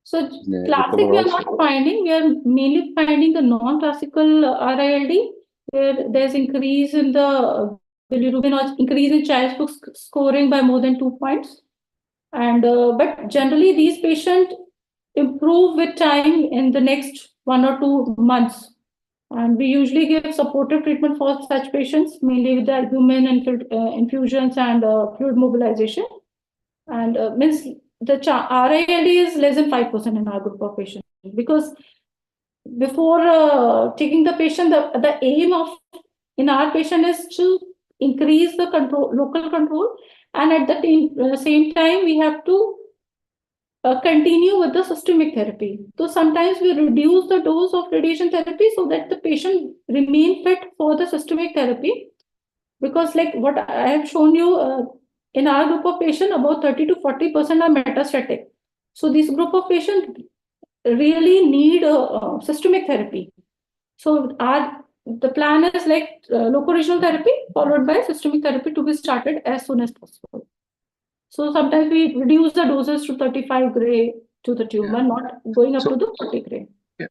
So classic we are not finding. We are mainly finding the non-classical RILD, where there's increase in the bilirubin or increase in child's scoring by more than 2 points. And but generally these patients improve with time in the next 1 or 2 months. And we usually give supportive treatment for such patients, mainly with the albumin infusions and fluid mobilization. And means the RALD is less than 5% in our group of patients, because before taking the patient, the aim of in our patient is to increase the local control, and at the same time we have to continue with the systemic therapy. So sometimes we reduce the dose of radiation therapy so that the patient remain fit for the systemic therapy, because like what I have shown you, in our group of patients, about 30 to 40% are metastatic. So this group of patients really need systemic therapy. So the plan is like local regional therapy followed by systemic therapy to be started as soon as possible. So sometimes we reduce the doses to 35 gray to the tumor, not going up to the 40 gray. Yeah.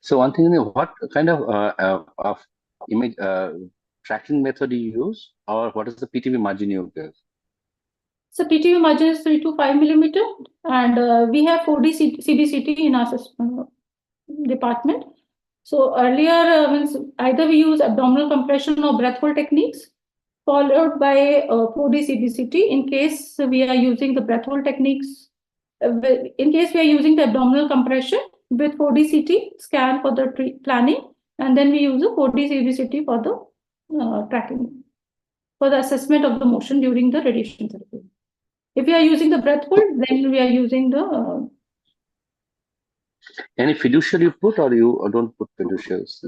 So one thing, what kind of image tracking method you use, or what is the PTV margin you give? So PTV margin is 3 to 5 millimeter, and we have 4D CBCT in our department. So earlier, means either we use abdominal compression or breath hold techniques, followed by 4D CBCT in case we are using the breath hold techniques. In case we are using the abdominal compression with 4D CT scan for the planning, and then we use a 4D CBCT for the tracking, for the assessment of the motion during the radiation therapy. If we are using the breath hold, then we are using the Any fiducial you put, or you don't put fiducials?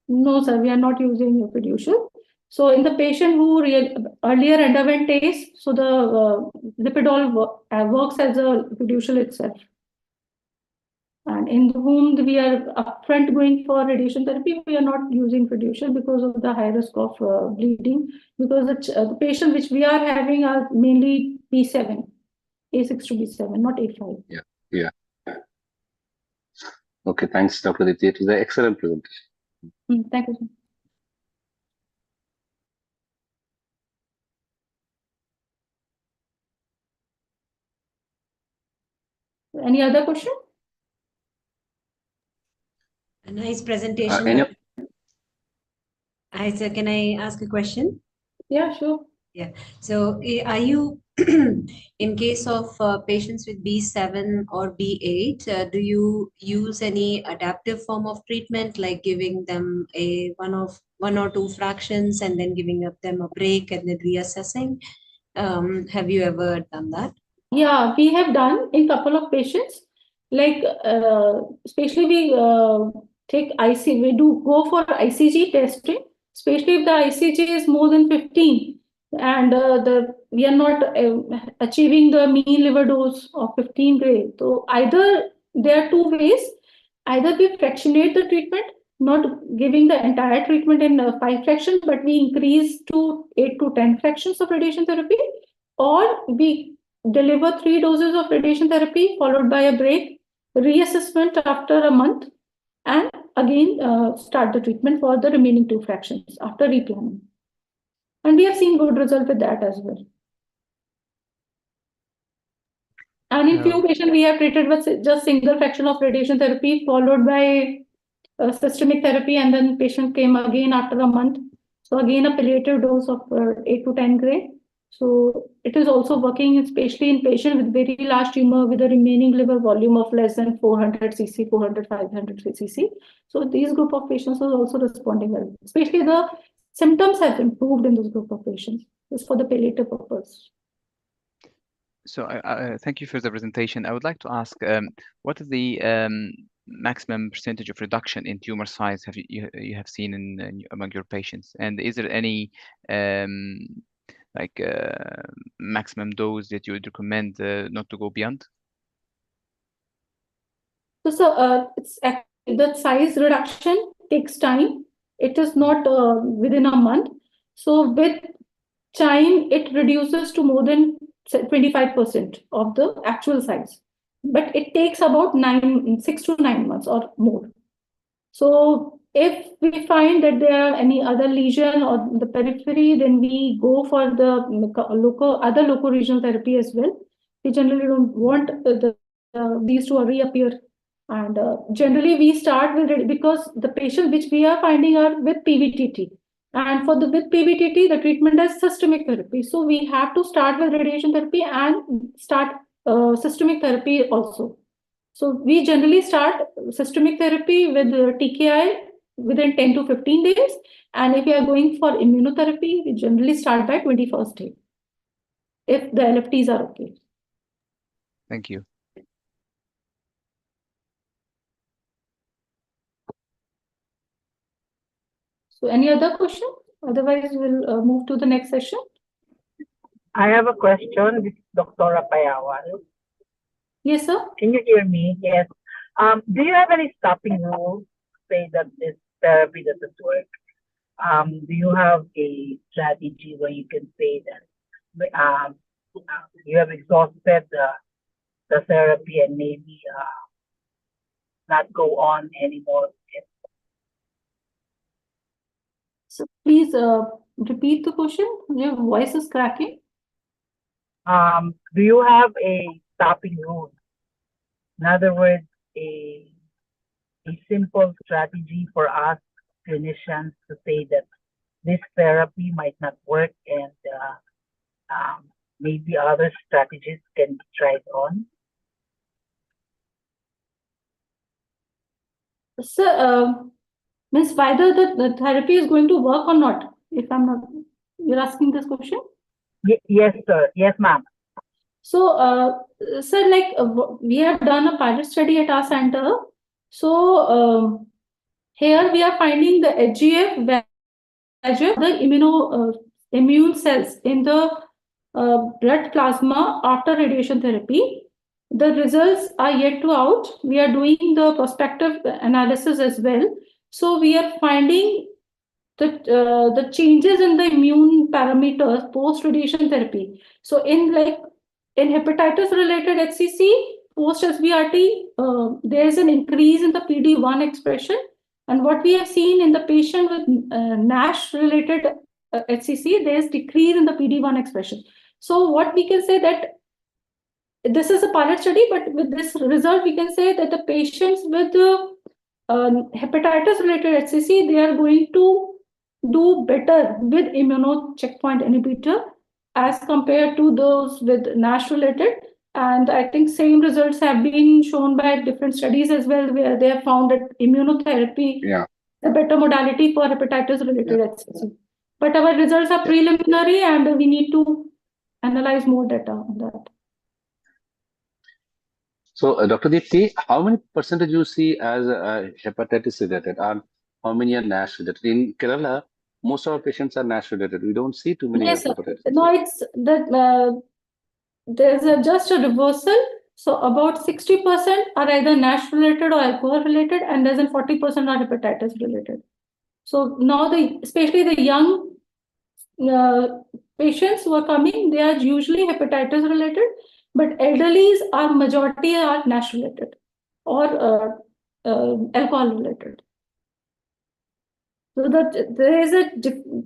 No, sir, we are not using a fiducial. So in the patient who earlier underwent TACE, so the lipidol works as a fiducial itself. And in whom we are upfront going for radiation therapy, we are not using fiducial because of the high risk of bleeding, because the patient which we are having are mainly B7, A6 to B7, not A5. Yeah. Okay, thanks, Dr. Aditya. It was an excellent presentation. Thank you, sir. Any other question? A nice presentation. Hi, sir. Can I ask a question? Yeah, sure. Yeah. So are you, in case of patients with B7 or B8, do you use any adaptive form of treatment, like giving them one or two fractions and then giving them a break and then reassessing? Have you ever done that? Yeah, we have done in couple of patients, like especially we take we do go for ICG testing, especially if the ICG is more than 15 and we are not achieving the mean liver dose of 15 gray. So either there are two ways: either we fractionate the treatment, not giving the entire treatment in 5 fractions, but we increase to 8 to 10 fractions of radiation therapy, or we deliver 3 doses of radiation therapy followed by a break, reassessment after a month, and again start the treatment for the remaining 2 fractions after replanning. And we have seen good result with that as well. And in few patients, we have treated with just single fraction of radiation therapy followed by systemic therapy, and then patient came again after a month. So again, a palliative dose of 8 to 10 gray. So it is also working, especially in patients with very large tumor with a remaining liver volume of less than 400 cc, 400, 500 cc. So these group of patients are also responding well. Especially the symptoms have improved in this group of patients. This is for the palliative purpose. So thank you for the presentation. I would like to ask, what is the maximum percentage of reduction in tumor size you have seen among your patients, and is there any maximum dose that you would recommend not to go beyond? So it's actually, the size reduction takes time. It is not within a month. So with time, it reduces to more than 25% of the actual size. But it takes about 6 to 9 months or more. So if we find that there are any other lesion or the periphery, then we go for the other local regional therapy as well. We generally don't want these to reappear And generally, we start with, because the patients which we are finding are with PVTT. And for the with PVTT, the treatment is systemic therapy. So we have to start with radiation therapy and start systemic therapy also. So we generally start systemic therapy with TKI within 10 to 15 days. And if you are going for immunotherapy, we generally start by 21st day, if the LFTs are okay. Thank you. So any other question? Otherwise, we'll move to the next session. I have a question. This is Dr. Payawan. Yes, sir. Can you hear me? Yes. Do you have any stopping rules to say that this therapy doesn't work? Do you have a strategy where you can say that you have exhausted the therapy and maybe not go on anymore? So please repeat the question. Your voice is cracking. Do you have a stopping rule? In other words, a simple strategy for us clinicians to say that this therapy might not work and maybe other strategies can be tried on? So, Ms. whether the therapy is going to work or not, if I'm not, you're asking this question? Yes, sir. Yes, ma'am. So, sir, like we have done a pilot study at our center. So, here we are finding the HGF measure the immune cells in the blood plasma after radiation therapy. The results are yet to out. We are doing the prospective analysis as well. So we are finding that the changes in the immune parameters post radiation therapy. So in hepatitis related HCC post SBRT, there is an increase in the PD-1 expression. And what we have seen in the patient with NASH related HCC, there is decrease in the PD-1 expression. So what we can say that this is a pilot study, but with this result, we can say that the patients with hepatitis related HCC, they are going to do better with immuno checkpoint inhibitor as compared to those with NASH related. And I think same results have been shown by different studies as well, where they have found that immunotherapy is a better modality for hepatitis related HCC. But our results are preliminary and we need to analyze more data on that. So, Dr. Deepti, how many percentage you see as hepatitis related, and how many are NASH related? In Kerala, most of our patients are NASH related. We don't see too many hepatitis. No, it's that there's just a reversal. So about 60% are either NASH related or alcohol related, and less than 40% are hepatitis related. So now especially the young patients who are coming, they are usually hepatitis related, but elderlies are majority are NASH related or alcohol related. So that there is a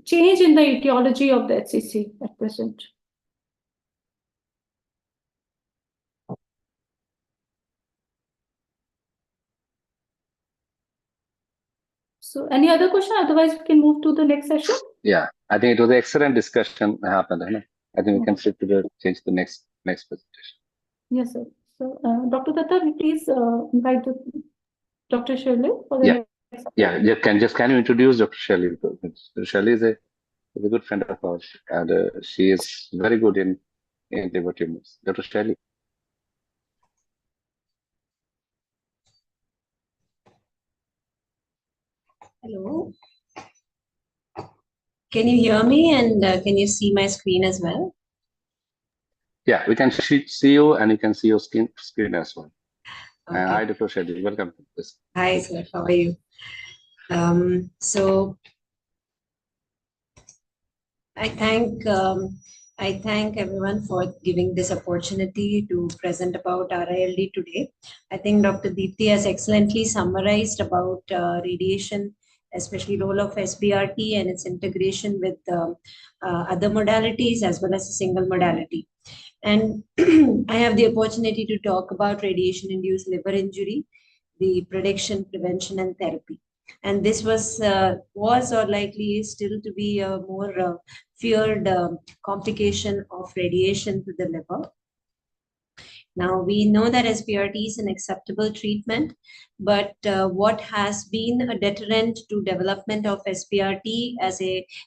change in the etiology of the HCC at present. So any other question? Otherwise, we can move to the next session. Yeah, I think it was an excellent discussion happened. I think we can shift to change the next presentation. Yes, sir. So, Dr. Datta, please invite Dr. Shirley for the next. Yeah. Can you introduce Dr. Shirley? Dr. Shirley is a good friend of ours, and she is very good in liver tumors. Dr. Shirley. Hello. Can you hear me, and can you see my screen as well? Yeah, we can see you, and you can see your screen as well. Okay. Hi, Dr. Shirley. Welcome to this. Hi, sir. How are you? So I thank everyone for giving this opportunity to present about RILD today. I think Dr. Deepti has excellently summarized about radiation, especially role of SBRT and its integration with other modalities as well as a single modality. And I have the opportunity to talk about radiation-induced liver injury, the prediction, prevention, and therapy. And this was or likely is still to be a more feared complication of radiation to the liver. Now, we know that SBRT is an acceptable treatment, but what has been a deterrent to development of SBRT as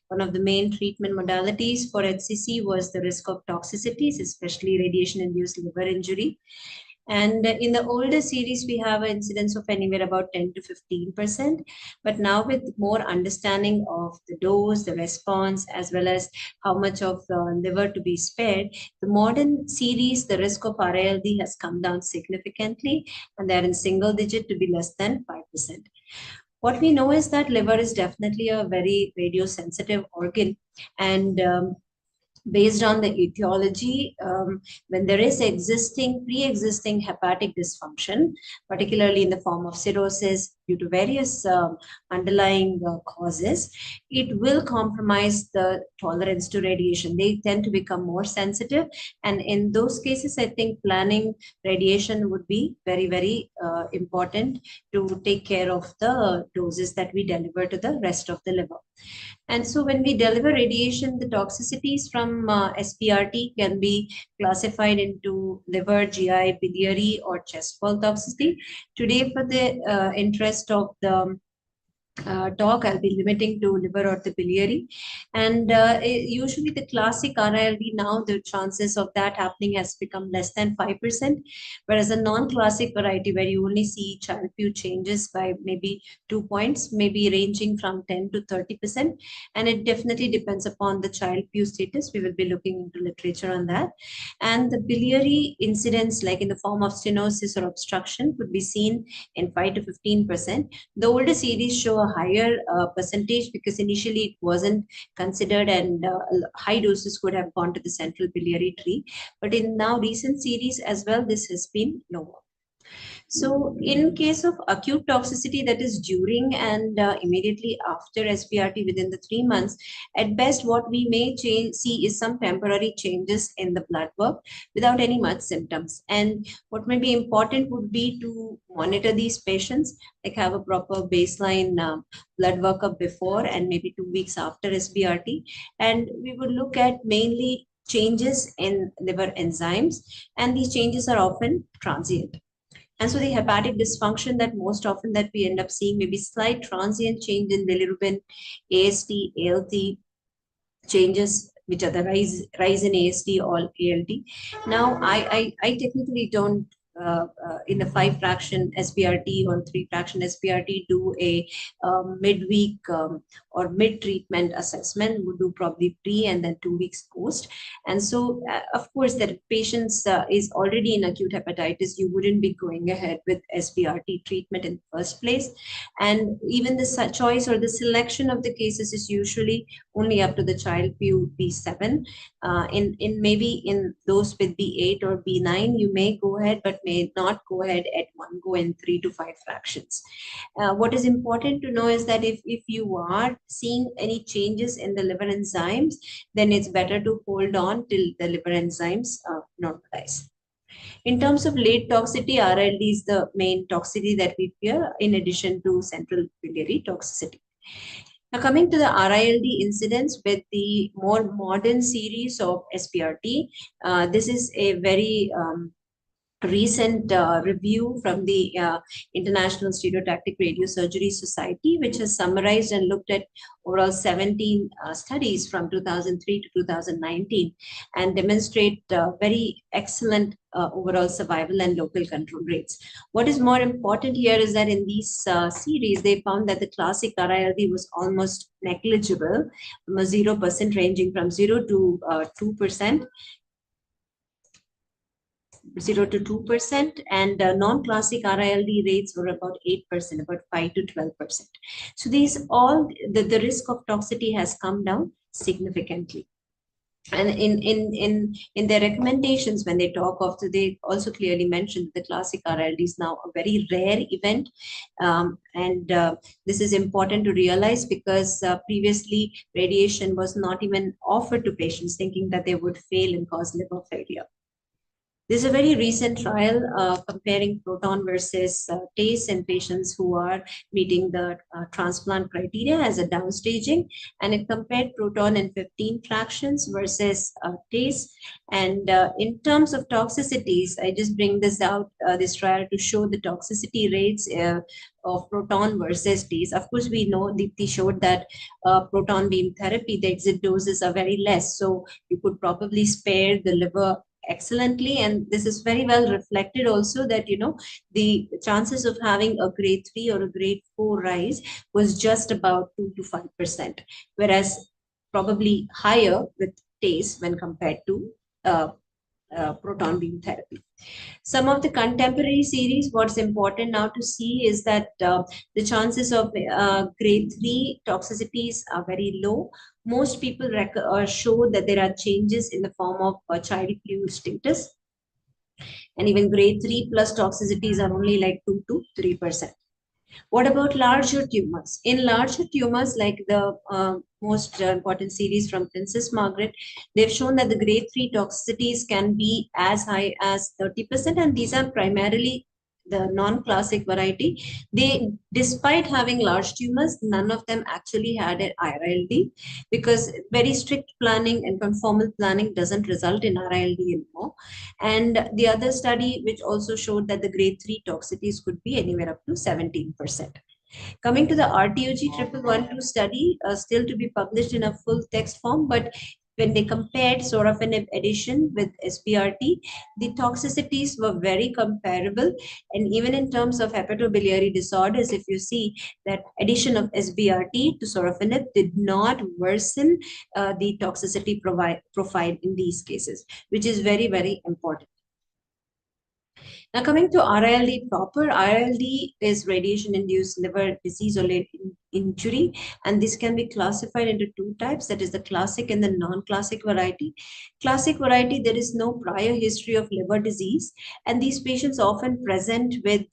one of the main treatment modalities for HCC was the risk of toxicities, especially radiation-induced liver injury. And in the older series, we have an incidence of anywhere about 10 to 15%. But now with more understanding of the dose, the response, as well as how much of the liver to be spared, the modern series, the risk of RILD has come down significantly, and they're in single digit to be less than 5%. What we know is that liver is definitely a very radiosensitive organ, and based on the etiology, when there is pre-existing hepatic dysfunction, particularly in the form of cirrhosis due to various underlying causes, it will compromise the tolerance to radiation. They tend to become more sensitive, and in those cases, I think planning radiation would be very, very important to take care of the doses that we deliver to the rest of the liver. And so when we deliver radiation, the toxicities from SBRT can be classified into liver, GI, biliary, or chest wall toxicity. Today, for the interest of the talk, I'll be limiting to liver or the biliary. And usually the classic RILD, now the chances of that happening has become less than 5%, whereas a non-classic variety where you only see Child-Pugh changes by maybe 2 points, maybe ranging from 10 to 30%. And it definitely depends upon the Child-Pugh status. We will be looking into literature on that. And the biliary incidence, like in the form of stenosis or obstruction, could be seen in 5 to 15%. The older series show a higher percentage because initially it wasn't considered, and high doses could have gone to the central biliary tree. But in now recent series as well, this has been lower. So in case of acute toxicity, that is during and immediately after SBRT within the 3 months, at best what we may see is some temporary changes in the blood work without any much symptoms. And what may be important would be to monitor these patients, like have a proper baseline blood workup before and maybe 2 weeks after SBRT. And we would look at mainly changes in liver enzymes, and these changes are often transient. And so the hepatic dysfunction that most often that we end up seeing may be slight transient change in bilirubin, AST, ALT, changes which are the rise in AST or ALT. Now, I technically don't in a 5-fraction SBRT or 3-fraction SBRT do a midweek or mid-treatment assessment. Would do probably pre and then 2 weeks post. And so, of course, that if patients is already in acute hepatitis, you wouldn't be going ahead with SBRT treatment in the first place. And even the choice or the selection of the cases is usually only up to the Child-Pugh B7. In maybe in those with B8 or B9, you may go ahead, but may not go ahead at one go in 3 to 5 fractions. What is important to know is that if you are seeing any changes in the liver enzymes, then it's better to hold on till the liver enzymes normalize. In terms of late toxicity, RILD is the main toxicity that we fear in addition to central biliary toxicity. Now, coming to the RILD incidence with the more modern series of SBRT, this is a very recent review from the International Stereotactic Radiosurgery Society, which has summarized and looked at overall 17 studies from 2003 to 2019 and demonstrate very excellent overall survival and local control rates. What is more important here is that in these series, they found that the classic RILD was almost negligible, 0% ranging from 0 to 2%. 0 to 2%, and non-classic RILD rates were about 8%, about 5 to 12%. So these all, the risk of toxicity has come down significantly. And in their recommendations, when they talk of, they also clearly mentioned the classic RILD is now a very rare event. This is important to realize because previously radiation was not even offered to patients thinking that they would fail and cause liver failure. This is a very recent trial comparing proton versus TACE in patients who are meeting the transplant criteria as a downstaging, and it compared proton in 15 fractions versus TACE. And in terms of toxicities, I just bring this out, this trial to show the toxicity rates of proton versus TACE. Of course, we know Deepti showed that proton beam therapy, the exit doses are very less, so you could probably spare the liver excellently. And this is very well reflected also that, you know, the chances of having a grade 3 or a grade 4 rise was just about 2 to 5%, whereas probably higher with TACE when compared to proton beam therapy. Some of the contemporary series, what's important now to see is that the chances of grade 3 toxicities are very low. Most people show that there are changes in the form of child fluid status. And even grade 3 plus toxicities are only like 2 to 3%. What about larger tumors? In larger tumors, like the most important series from Princess Margaret, they've shown that the grade 3 toxicities can be as high as 30%, and these are primarily the non-classic variety. They, despite having large tumors, none of them actually had an IRLD, because very strict planning and conformal planning doesn't result in IRLD anymore. And the other study, which also showed that the grade 3 toxicities could be anywhere up to 17%. Coming to the RTOG 1112 study, still to be published in a full text form, but when they compared sorafenib addition with SBRT, the toxicities were very comparable. And even in terms of hepatobiliary disorders, if you see that addition of SBRT to sorafenib did not worsen the toxicity profile in these cases, which is very, very important. Now, coming to RILD proper, RILD is radiation-induced liver disease or injury, and this can be classified into two types, that is the classic and the non-classic variety. Classic variety, there is no prior history of liver disease, and these patients often present with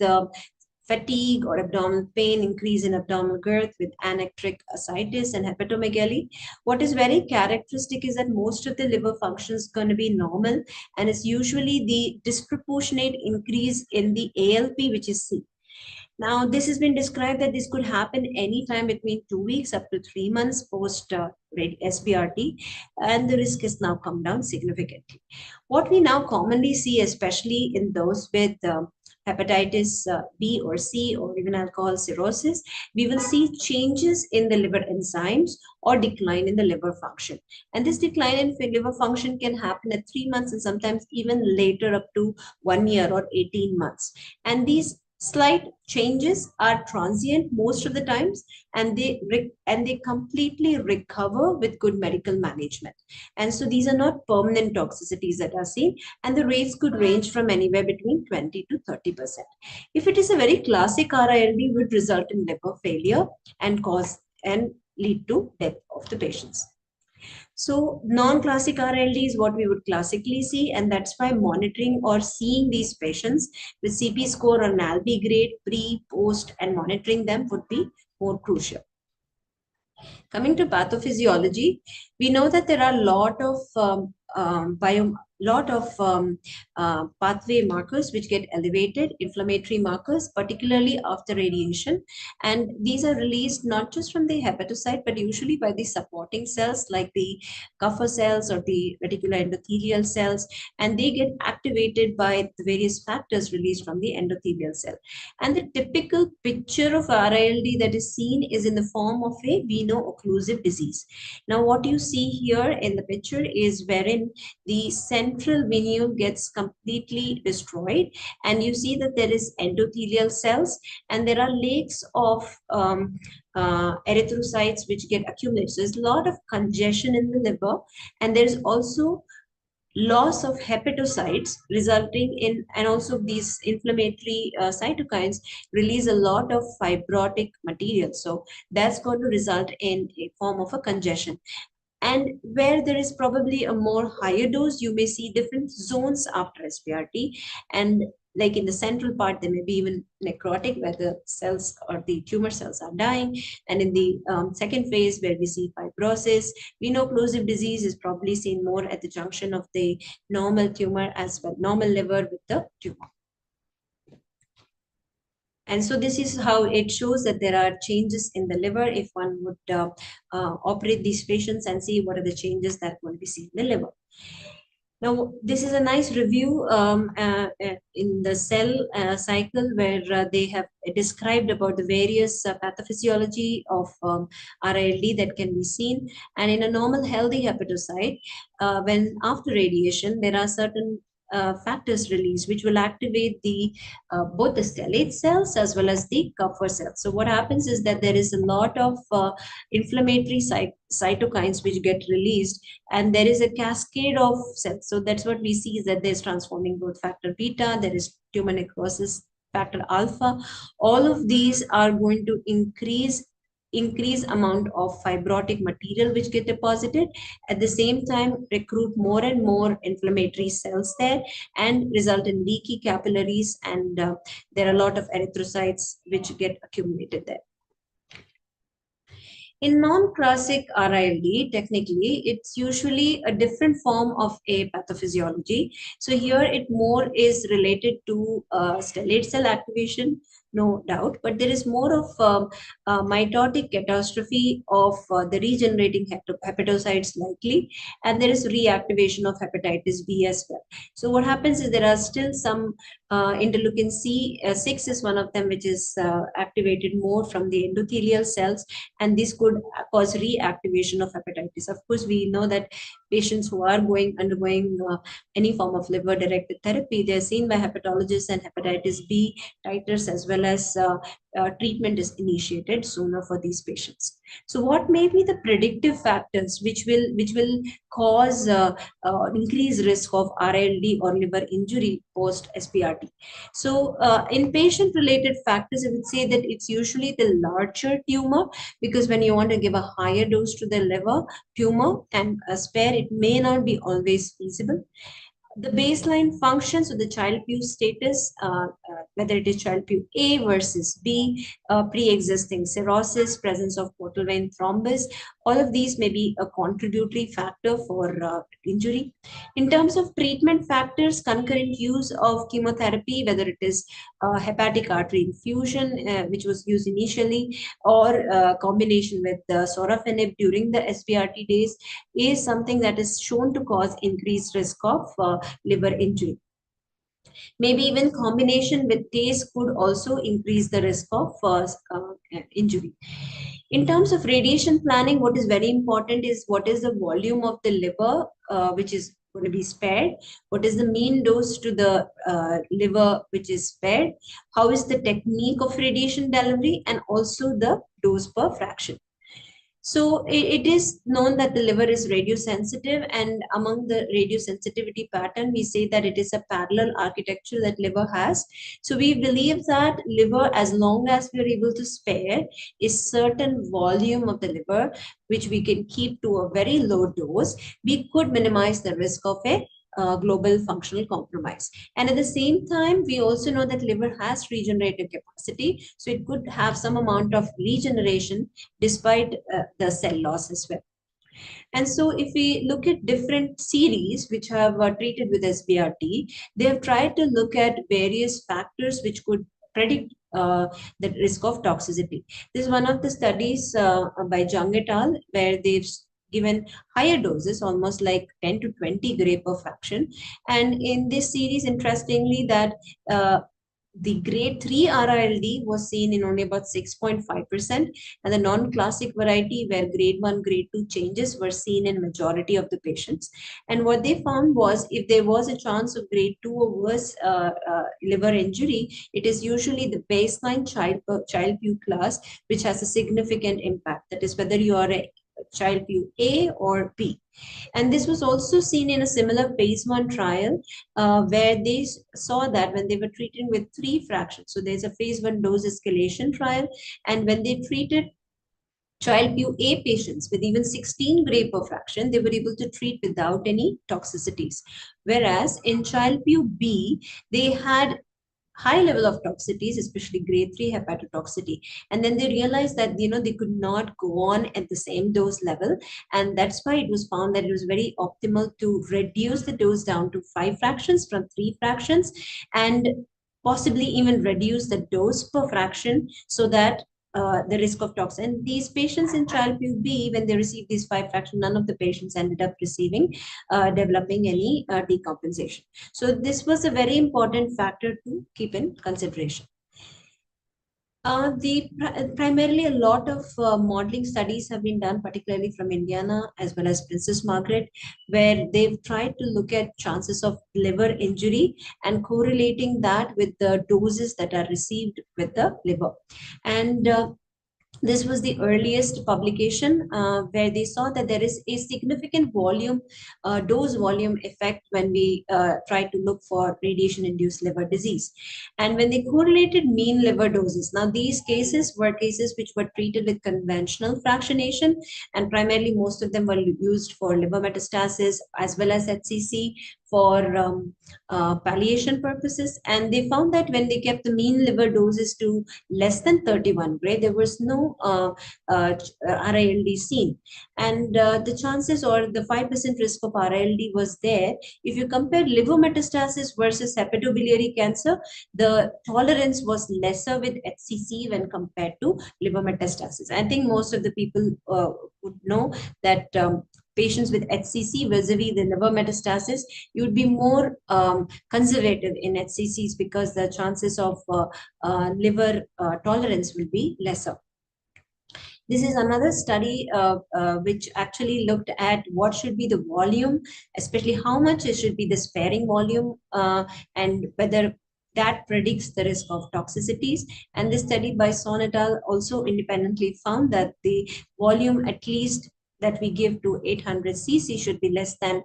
fatigue or abdominal pain, increase in abdominal girth with anectric ascites and hepatomegaly. What is very characteristic is that most of the liver function is going to be normal, and it's usually the disproportionate increase in the ALP, which is C. Now, this has been described that this could happen anytime between 2 weeks up to 3 months post SBRT, and the risk has now come down significantly. What we now commonly see, especially in those with hepatitis B or C, or even alcohol cirrhosis, we will see changes in the liver enzymes or decline in the liver function. And this decline in liver function can happen at 3 months and sometimes even later up to 1 year or 18 months. And these slight changes are transient most of the times, and they completely recover with good medical management. And so these are not permanent toxicities that are seen, and the rates could range from anywhere between 20 to 30%. If it is a very classic RILD, would result in liver failure and lead to death of the patients. So non-classic RLD is what we would classically see, and that's why monitoring or seeing these patients with CP score or NALB grade pre, post, and monitoring them would be more crucial. Coming to pathophysiology, we know that there are a lot of pathway markers which get elevated, inflammatory markers, particularly after radiation. And these are released not just from the hepatocyte, but usually by the supporting cells like the Kupffer cells or the reticular endothelial cells. And they get activated by the various factors released from the endothelial cell. And the typical picture of RILD that is seen is in the form of a veno-occlusive disease. Now, what you see here in the picture is wherein the central venule gets completely destroyed, and you see that there is endothelial cells, and there are lakes of erythrocytes which get accumulated. So there's a lot of congestion in the liver, and there's also loss of hepatocytes resulting in, and also these inflammatory cytokines release a lot of fibrotic material. So that's going to result in a form of a congestion. And where there is probably a more higher dose, you may see different zones after SBRT. And Like in the central part, they may be even necrotic, where the cells or the tumor cells are dying. And in the second phase, where we see fibrosis, veno-occlusive disease is probably seen more at the junction of the normal tumor as well, normal liver with the tumor. And so this is how it shows that there are changes in the liver if one would operate these patients and see what are the changes that will be seen in the liver. Now, this is a nice review in the cell cycle, where they have described about the various pathophysiology of RILD that can be seen. And in a normal healthy hepatocyte, when after radiation, there are certain factors released which will activate the both the stellate cells as well as the Kupffer cells. So what happens is that there is a lot of inflammatory cytokines which get released, and there is a cascade of cells. So that's what we see, is that there's transforming growth factor beta, there is tumor necrosis factor alpha. All of these are going to increase amount of fibrotic material which get deposited, at the same time recruit more and more inflammatory cells there, and result in leaky capillaries, and there are a lot of erythrocytes which get accumulated there. In non-classic RILD, technically, it's usually a different form of a pathophysiology. So here it more is related to stellate cell activation, no doubt, but there is more of mitotic catastrophe of the regenerating hepatocytes likely, and there is reactivation of hepatitis B as well. So what happens is there are still some interleukin 6 is one of them, which is activated more from the endothelial cells, and this could cause reactivation of hepatitis. Of course, we know that patients who are undergoing any form of liver-directed therapy, they are seen by hepatologists, and hepatitis B titers as well as treatment is initiated sooner for these patients. So what may be the predictive factors which will cause increased risk of RILD or liver injury post SPRT? So in patient-related factors, I would say that it's usually the larger tumor, because when you want to give a higher dose to the liver tumor and spare, it may not be always feasible. The baseline functions of the Child-Pugh status, whether it is Child-Pugh A versus B, pre-existing cirrhosis, presence of portal vein thrombus, all of these may be a contributory factor for injury. In terms of treatment factors, concurrent use of chemotherapy, whether it is hepatic artery infusion, which was used initially, or combination with sorafenib during the SPRT days, is something that is shown to cause increased risk of liver injury. Maybe even combination with TACE could also increase the risk of injury. In terms of radiation planning, what is very important is what is the volume of the liver which is going to be spared, what is the mean dose to the liver which is spared, how is the technique of radiation delivery, and also the dose per fraction. So it is known that the liver is radiosensitive, and among the radiosensitivity pattern, we say that it is a parallel architecture that liver has. So we believe that liver, as long as we are able to spare a certain volume of the liver, which we can keep to a very low dose, we could minimize the risk of a global functional compromise. And at the same time, we also know that liver has regenerative capacity, so it could have some amount of regeneration despite the cell loss as well. And so if we look at different series which have treated with SBRT, they have tried to look at various factors which could predict the risk of toxicity. This is one of the studies by Jung et al., where they've given higher doses, almost like 10 to 20 gray per fraction. And in this series, interestingly, that the grade 3 RILD was seen in only about 6.5%, and the non-classic variety, where grade 1, grade 2 changes were seen in majority of the patients. And what they found was, if there was a chance of grade 2 or worse liver injury, it is usually the baseline Child-Pugh class which has a significant impact. That is, whether you are a Child-Pugh A or B. And this was also seen in a similar phase 1 trial where they saw that when they were treated with 3 fractions, so there's a phase 1 dose escalation trial, and when they treated Child-Pugh A patients with even 16 gray per fraction, they were able to treat without any toxicities. Whereas in Child-Pugh B, they had high level of toxicities, especially grade 3 hepatotoxicity. And then they realized that, they could not go on at the same dose level. And that's why it was found that it was very optimal to reduce the dose down to 5 fractions from 3 fractions, and possibly even reduce the dose per fraction, so that the risk of tox. And these patients in child PUB, when they received these 5 fractions, none of the patients ended up developing any decompensation. So this was a very important factor to keep in consideration. Primarily a lot of modeling studies have been done, particularly from Indiana as well as Princess Margaret, where they've tried to look at chances of liver injury and correlating that with the doses that are received with the liver. And this was the earliest publication where they saw that there is a significant dose volume effect when we try to look for radiation-induced liver disease. And when they correlated mean liver doses, now these cases were cases which were treated with conventional fractionation, and primarily most of them were used for liver metastasis as well as HCC for palliation purposes. And they found that when they kept the mean liver doses to less than 31 gray, there was no RILD seen. And the chances, or the 5% risk of RILD was there. If you compare liver metastasis versus hepatobiliary cancer, the tolerance was lesser with HCC when compared to liver metastasis. I think most of the people would know that patients with HCC vis-a-vis the liver metastasis, you would be more conservative in HCCs because the chances of liver tolerance will be lesser. This is another study which actually looked at what should be the volume, especially how much it should be the sparing volume, and whether that predicts the risk of toxicities. And this study by Son et al. Also independently found that the volume at least that we give to 800 cc should be less than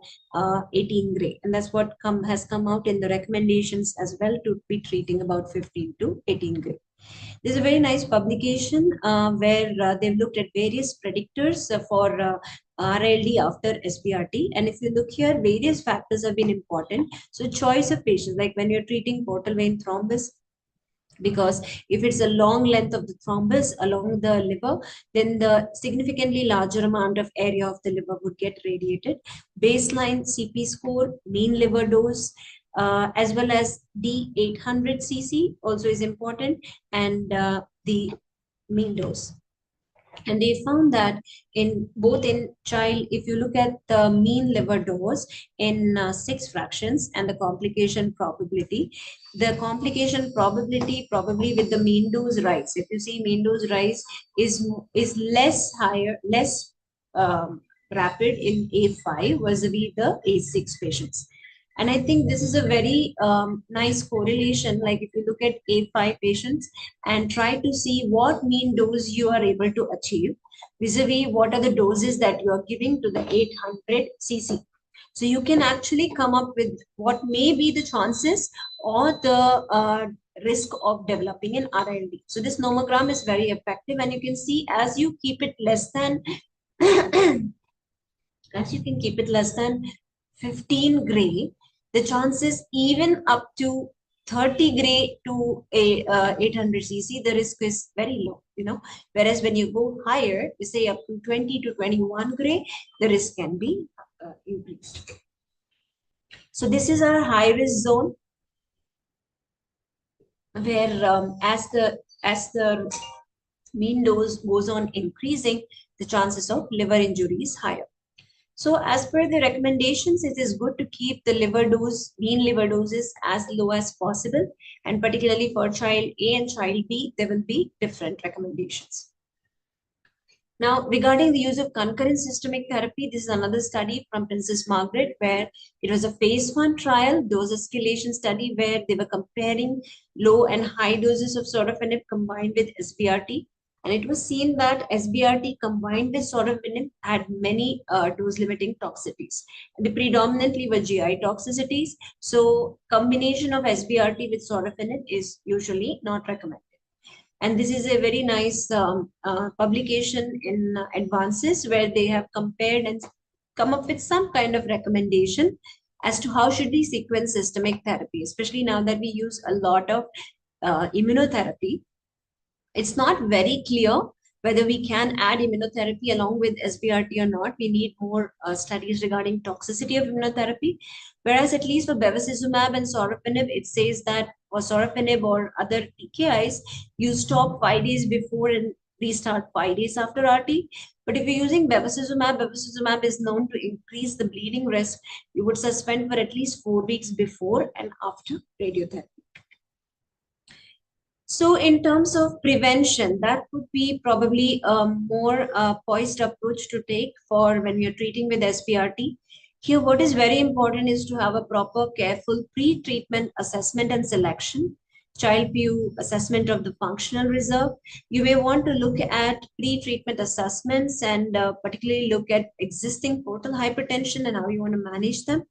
18 gray. And that's what has come out in the recommendations as well, to be treating about 15 to 18 gray. There's a very nice publication where they've looked at various predictors for RLD after SBRT. And if you look here, various factors have been important. So choice of patients, like when you're treating portal vein thrombus, because if it's a long length of the thrombus along the liver, then the significantly larger amount of area of the liver would get radiated. Baseline CP score, mean liver dose, as well as D800 cc also is important, and the mean dose. And they found that in both in child, if you look at the mean liver dose in 6 fractions and the complication probability probably with the mean dose rise. If you see mean dose rise is less rapid in A5 vis-a-vis the A6 patients. And I think this is a very nice correlation. Like if you look at A5 patients and try to see what mean dose you are able to achieve vis-a-vis what are the doses that you are giving to the 800 cc. So you can actually come up with what may be the chances or the risk of developing an RILD. So this nomogram is very effective, and you can see as you keep it less than as you can keep it less than 15 gray, the chances even up to 30 gray to a 800 cc, the risk is very low, whereas when you go higher, you say up to 20 to 21 gray, the risk can be increased. So this is our high risk zone, where as the mean dose goes on increasing, the chances of liver injury is higher. So as per the recommendations, it is good to keep the mean liver doses as low as possible. And particularly for child A and child B, there will be different recommendations. Now, regarding the use of concurrent systemic therapy, this is another study from Princess Margaret, where it was a phase 1 trial, dose escalation study, where they were comparing low and high doses of sorafenib combined with SBRT. And it was seen that SBRT combined with sorafenib had many dose-limiting toxicities. And they predominantly were GI toxicities. So combination of SBRT with sorafenib is usually not recommended. And this is a very nice publication in Advances, where they have compared and come up with some kind of recommendation. as to how should we sequence systemic therapy, especially now that we use a lot of immunotherapy. It's not very clear whether we can add immunotherapy along with SBRT or not. We need more studies regarding toxicity of immunotherapy. Whereas at least for bevacizumab and sorafenib, it says that for sorafenib or other TKIs, you stop 5 days before and restart 5 days after RT. But if you're using bevacizumab, bevacizumab is known to increase the bleeding risk. You would suspend for at least 4 weeks before and after radiotherapy. So in terms of prevention, that would be probably a more poised approach to take for when you're treating with SBRT. Here, what is very important is to have a proper, careful pre-treatment assessment and selection, Child-Pugh assessment of the functional reserve. You may want to look at pre-treatment assessments and particularly look at existing portal hypertension and how you want to manage them.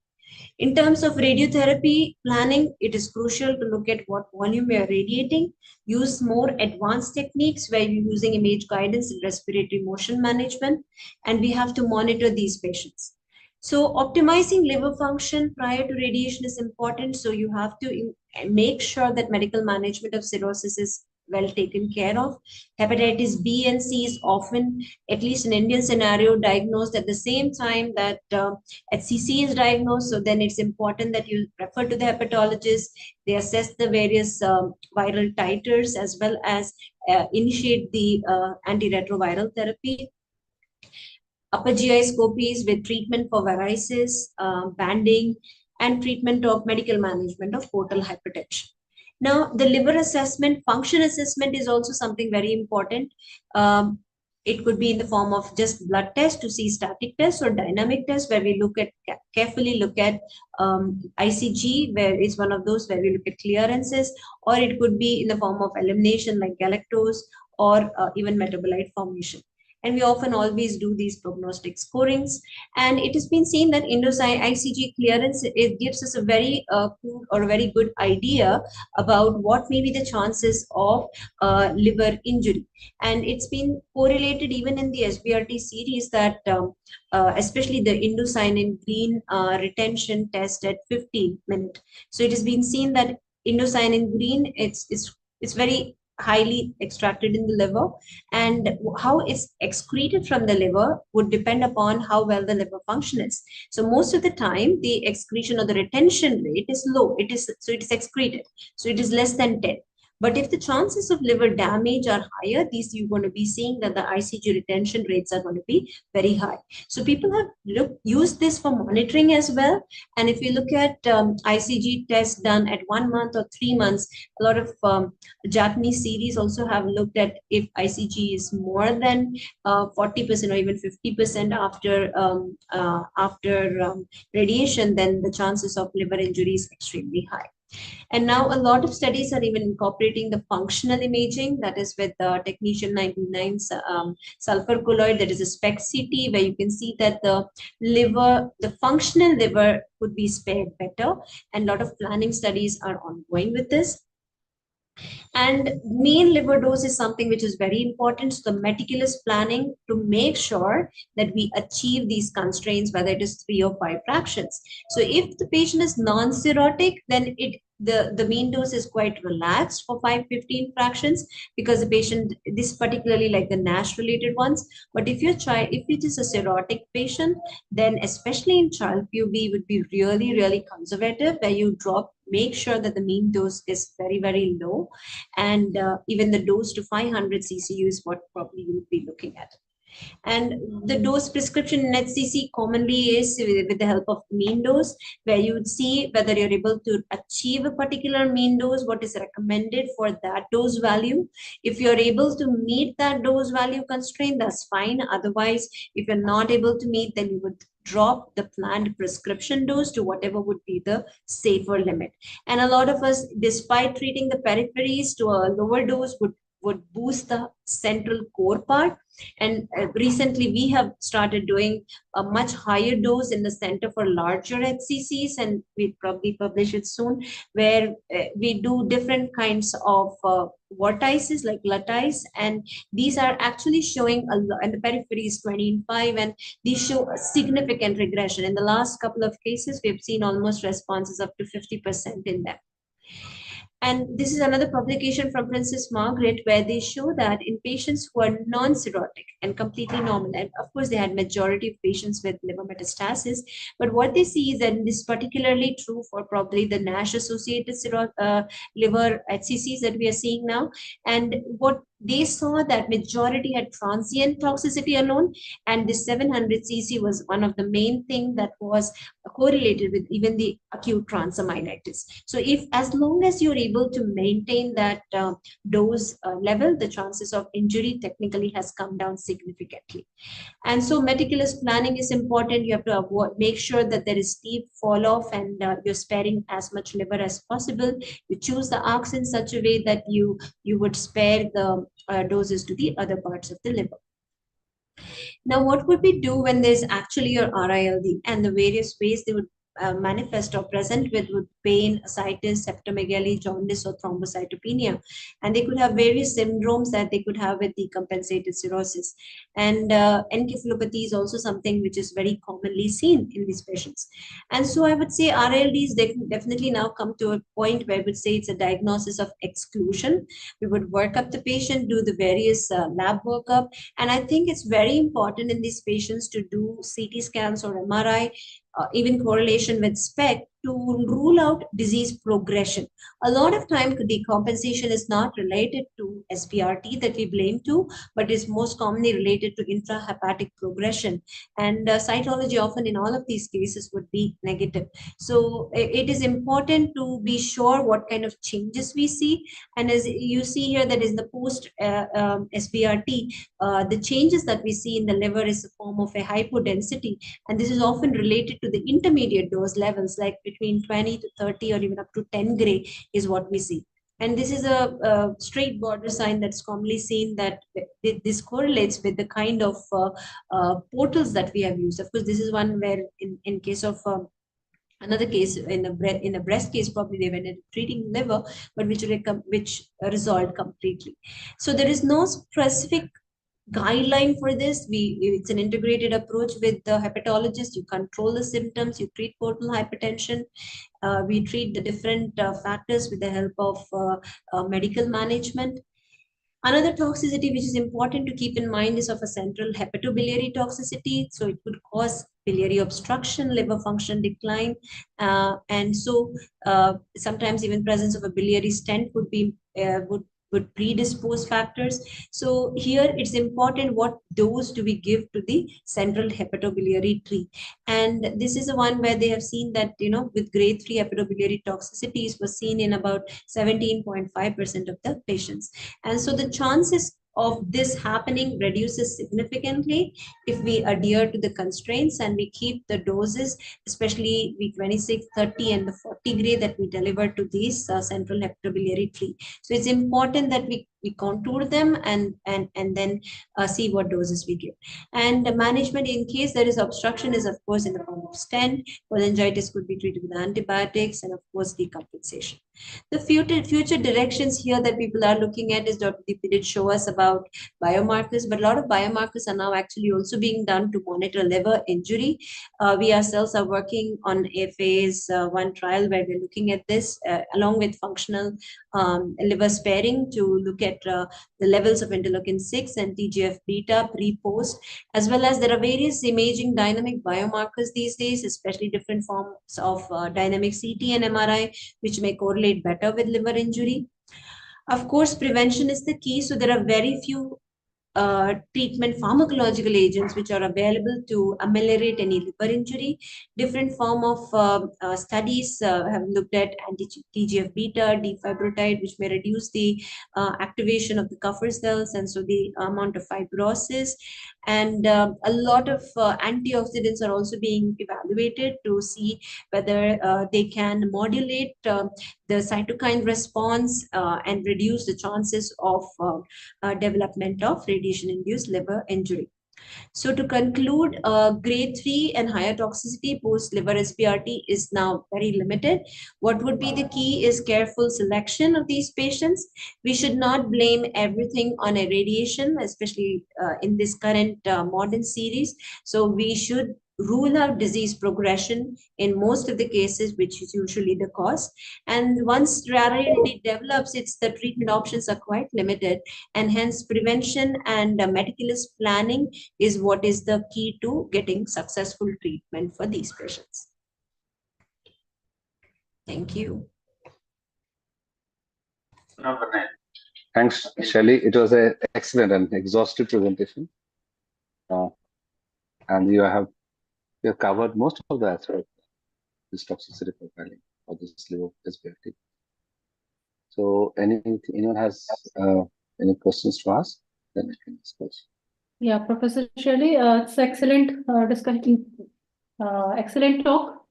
In terms of radiotherapy planning, it is crucial to look at what volume we are radiating, use more advanced techniques where you're using image guidance and respiratory motion management, and we have to monitor these patients. So optimizing liver function prior to radiation is important. So you have to make sure that medical management of cirrhosis is well taken care of. Hepatitis B and C is often, at least in Indian scenario, diagnosed at the same time that HCC is diagnosed. So then it's important that you refer to the hepatologist. They assess the various viral titers as well as initiate the antiretroviral therapy. Upper GI scopies with treatment for varices, banding, and treatment of medical management of portal hypertension. Now, the liver assessment, function assessment is also something very important. It could be in the form of just blood test to see static tests or dynamic tests where we look at carefully look at ICG, where is one of those where we look at clearances, or it could be in the form of elimination like galactose or even metabolite formation. And we often always do these prognostic scorings. And it has been seen that ICG clearance, it gives us a very very good idea about what may be the chances of liver injury. And it's been correlated even in the SBRT series that especially the indocyanine green retention test at 15 minutes. So it has been seen that indocyanine green, it's very highly extracted in the liver, and how it's excreted from the liver would depend upon how well the liver function is. So most of the time the excretion or the retention rate is low. It is excreted, so it is less than 10. But if the chances of liver damage are higher, these you're going to be seeing that the ICG retention rates are going to be very high. So people have used this for monitoring as well. And if you look at ICG tests done at 1 month or 3 months, a lot of Japanese series also have looked at if ICG is more than 40% or even 50% after radiation, then the chances of liver injury is extremely high. And now a lot of studies are even incorporating the functional imaging, that is with the technetium-99 sulfur colloid, that is a SPECT CT, where you can see that the liver, the functional liver could be spared better. And a lot of planning studies are ongoing with this. And mean liver dose is something which is very important. So the meticulous planning to make sure that we achieve these constraints, whether it is 3 or 5 fractions. So if the patient is non-cirrhotic, then the mean dose is quite relaxed for 5-15 fractions, because the patient, this particularly like the NASH related ones. But if it is a cirrhotic patient, then especially in Child-Pugh, we would be really conservative, where you make sure that the mean dose is very, very low. And even the dose to 500 CCU is what probably you would be looking at. And the dose prescription in HCC commonly is with the help of mean dose, where you would see whether you're able to achieve a particular mean dose, what is recommended for that dose value. If you're able to meet that dose value constraint, that's fine. Otherwise, if you're not able to meet, then you would drop the planned prescription dose to whatever would be the safer limit. And a lot of us, despite treating the peripheries to a lower dose, would would boost the central core part. And recently we have started doing a much higher dose in the center for larger HCCs, and we'll probably publish it soon, where we do different kinds of vortices like lattice, and these are actually showing and the periphery is 25, and these show a significant regression. In the last couple of cases, we have seen almost responses up to 50% in them. And this is another publication from Princess Margaret, where they show that in patients who are non-cirrhotic and completely normal, and of course they had majority of patients with liver metastasis, but what they see is that this is particularly true for probably the NASH-associated liver HCCs that we are seeing now. And what they saw that majority had transient toxicity alone, and the 700 cc was one of the main thing that was correlated with even the acute transaminitis. So if as long as you're able to maintain that dose level, the chances of injury technically has come down significantly. And so meticulous planning is important. You have to make sure that there is steep fall off, and you're sparing as much liver as possible. You choose the arcs in such a way that you would spare the doses to the other parts of the liver. Now, what would we do when there's actually your RILD, and the various ways they would manifest or present with would pain, ascites, septomegaly, jaundice, or thrombocytopenia. And they could have various syndromes that they could have with decompensated cirrhosis. And encephalopathy is also something which is very commonly seen in these patients. And so I would say RILDs, they can definitely now come to a point where I would say it's a diagnosis of exclusion. We would work up the patient, do the various lab workup. And I think it's very important in these patients to do CT scans or MRI, even correlation with SPECT, to rule out disease progression. A lot of time decompensation is not related to SBRT that we blame to, but is most commonly related to intrahepatic progression. And cytology often in all of these cases would be negative. So it is important to be sure what kind of changes we see. And as you see here, that is the post SBRT, the changes that we see in the liver is a form of a hypodensity. And this is often related to the intermediate dose levels, like between 20 to 30 or even up to 10 gray is what we see. And this is a straight border sign that's commonly seen, that this correlates with the kind of portals that we have used. Of course, this is one where in case of another case in a breast case, probably they went treating liver, but which resolved completely. So there is no specific guideline for this. It's an integrated approach with the hepatologist. You control the symptoms, you treat portal hypertension. We treat the different factors with the help of medical management. Another toxicity which is important to keep in mind is of a central hepatobiliary toxicity. So it could cause biliary obstruction, liver function decline, and so sometimes even presence of a biliary stent would be would predispose factors. So here it's important what dose do we give to the central hepatobiliary tree. And this is the one where they have seen that, with grade 3 hepatobiliary toxicities was seen in about 17.5% of the patients. And so the chances of this happening reduces significantly if we adhere to the constraints and we keep the doses, especially V26, 30, and the 40 gray that we deliver to these central hepatobiliary tree. So it's important that we contour them and then see what doses we give. And the management in case there is obstruction is of course in the form of stent. Cholangitis could be treated with antibiotics, and of course decompensation. The future directions here that people are looking at is Dr. Deepti did show us about biomarkers, but a lot of biomarkers are now actually also being done to monitor liver injury. We ourselves are working on a phase 1 trial where we're looking at this along with functional liver sparing to look at the levels of interleukin 6 and TGF beta pre-post, as well as there are various imaging dynamic biomarkers these days, especially different forms of dynamic CT and MRI, which may correlate better with liver injury. Of course, prevention is the key. So there are very few treatment pharmacological agents which are available to ameliorate any liver injury. Different form of studies have looked at anti-TGF beta, defibrotide, which may reduce the activation of the Kupffer cells and so the amount of fibrosis. And a lot of antioxidants are also being evaluated to see whether they can modulate the cytokine response and reduce the chances of development of radiation-induced liver injury. So to conclude, grade 3 and higher toxicity post liver SBRT is now very limited. What would be the key is careful selection of these patients. We should not blame everything on a radiation, especially in this current modern series. So we should rule out disease progression in most of the cases, which is usually the cause. And once rarity develops, the treatment options are quite limited, and hence prevention and meticulous planning is what is the key to getting successful treatment for these patients. Thank you. Thanks, Shelly. It was an excellent and exhaustive presentation. And you have covered most of the aspects of this toxicity profiling of this liver SBRT. So anyone has any questions to ask, then I can discuss. Yeah, Professor Shirley, it's excellent discussion, excellent talk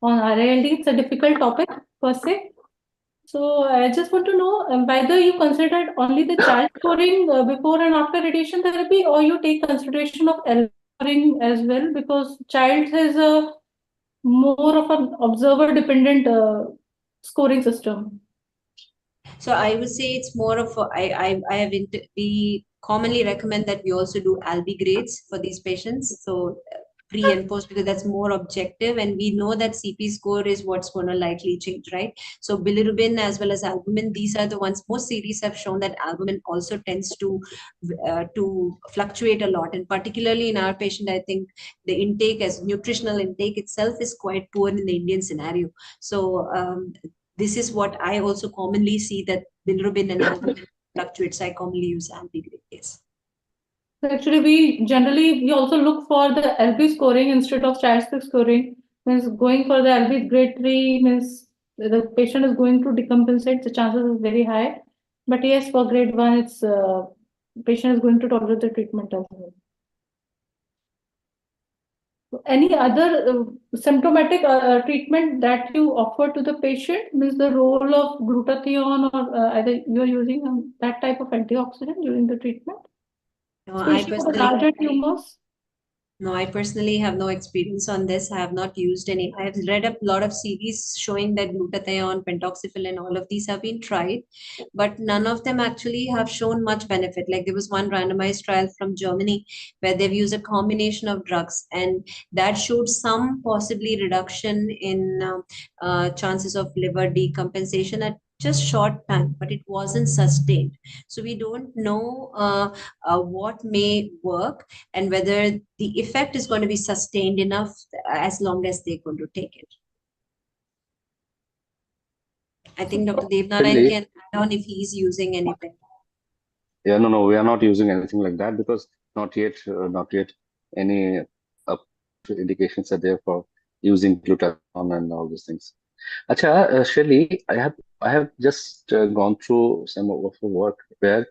on RALD. It's a difficult topic per se. So I just want to know whether you considered only the child scoring before and after radiation therapy, or you take consideration of LV scoring as well, because child has a more of an observer dependent scoring system. So I would say it's more of we commonly recommend that we also do ALB grades for these patients. So pre and post, because that's more objective, and we know that CP score is what's going to likely change, right? So bilirubin as well as albumin, these are the ones. Most series have shown that albumin also tends to fluctuate a lot, and particularly in our patient, I think the intake as nutritional intake itself is quite poor in the Indian scenario. So this is what I also commonly see, that bilirubin and albumin fluctuates. I commonly use ALB grade case. Actually, we also look for the LB scoring instead of child scoring. Means going for the LB grade 3 means the patient is going to decompensate. The chances is very high. But yes, for grade 1, it's patient is going to tolerate the treatment as well. Any other symptomatic treatment that you offer to the patient, means the role of glutathione, or either you are using that type of antioxidant during the treatment? No, Especially for the larger tumors? No, I personally have no experience on this. I have not used any. I have read a lot of series showing that glutathione, pentoxifil, and all of these have been tried, but none of them actually have shown much benefit. Like there was one randomized trial from Germany where they've used a combination of drugs, and that showed some possibly reduction in chances of liver decompensation at just short time, but it wasn't sustained. So we don't know what may work and whether the effect is going to be sustained enough as long as they're going to take it. I think Dr. Devnarayan can add on if he's using anything. Yeah, no, we are not using anything like that, because not yet any indications are there for using glutathione and all these things. Acha, Shirley, I have just gone through some of the work where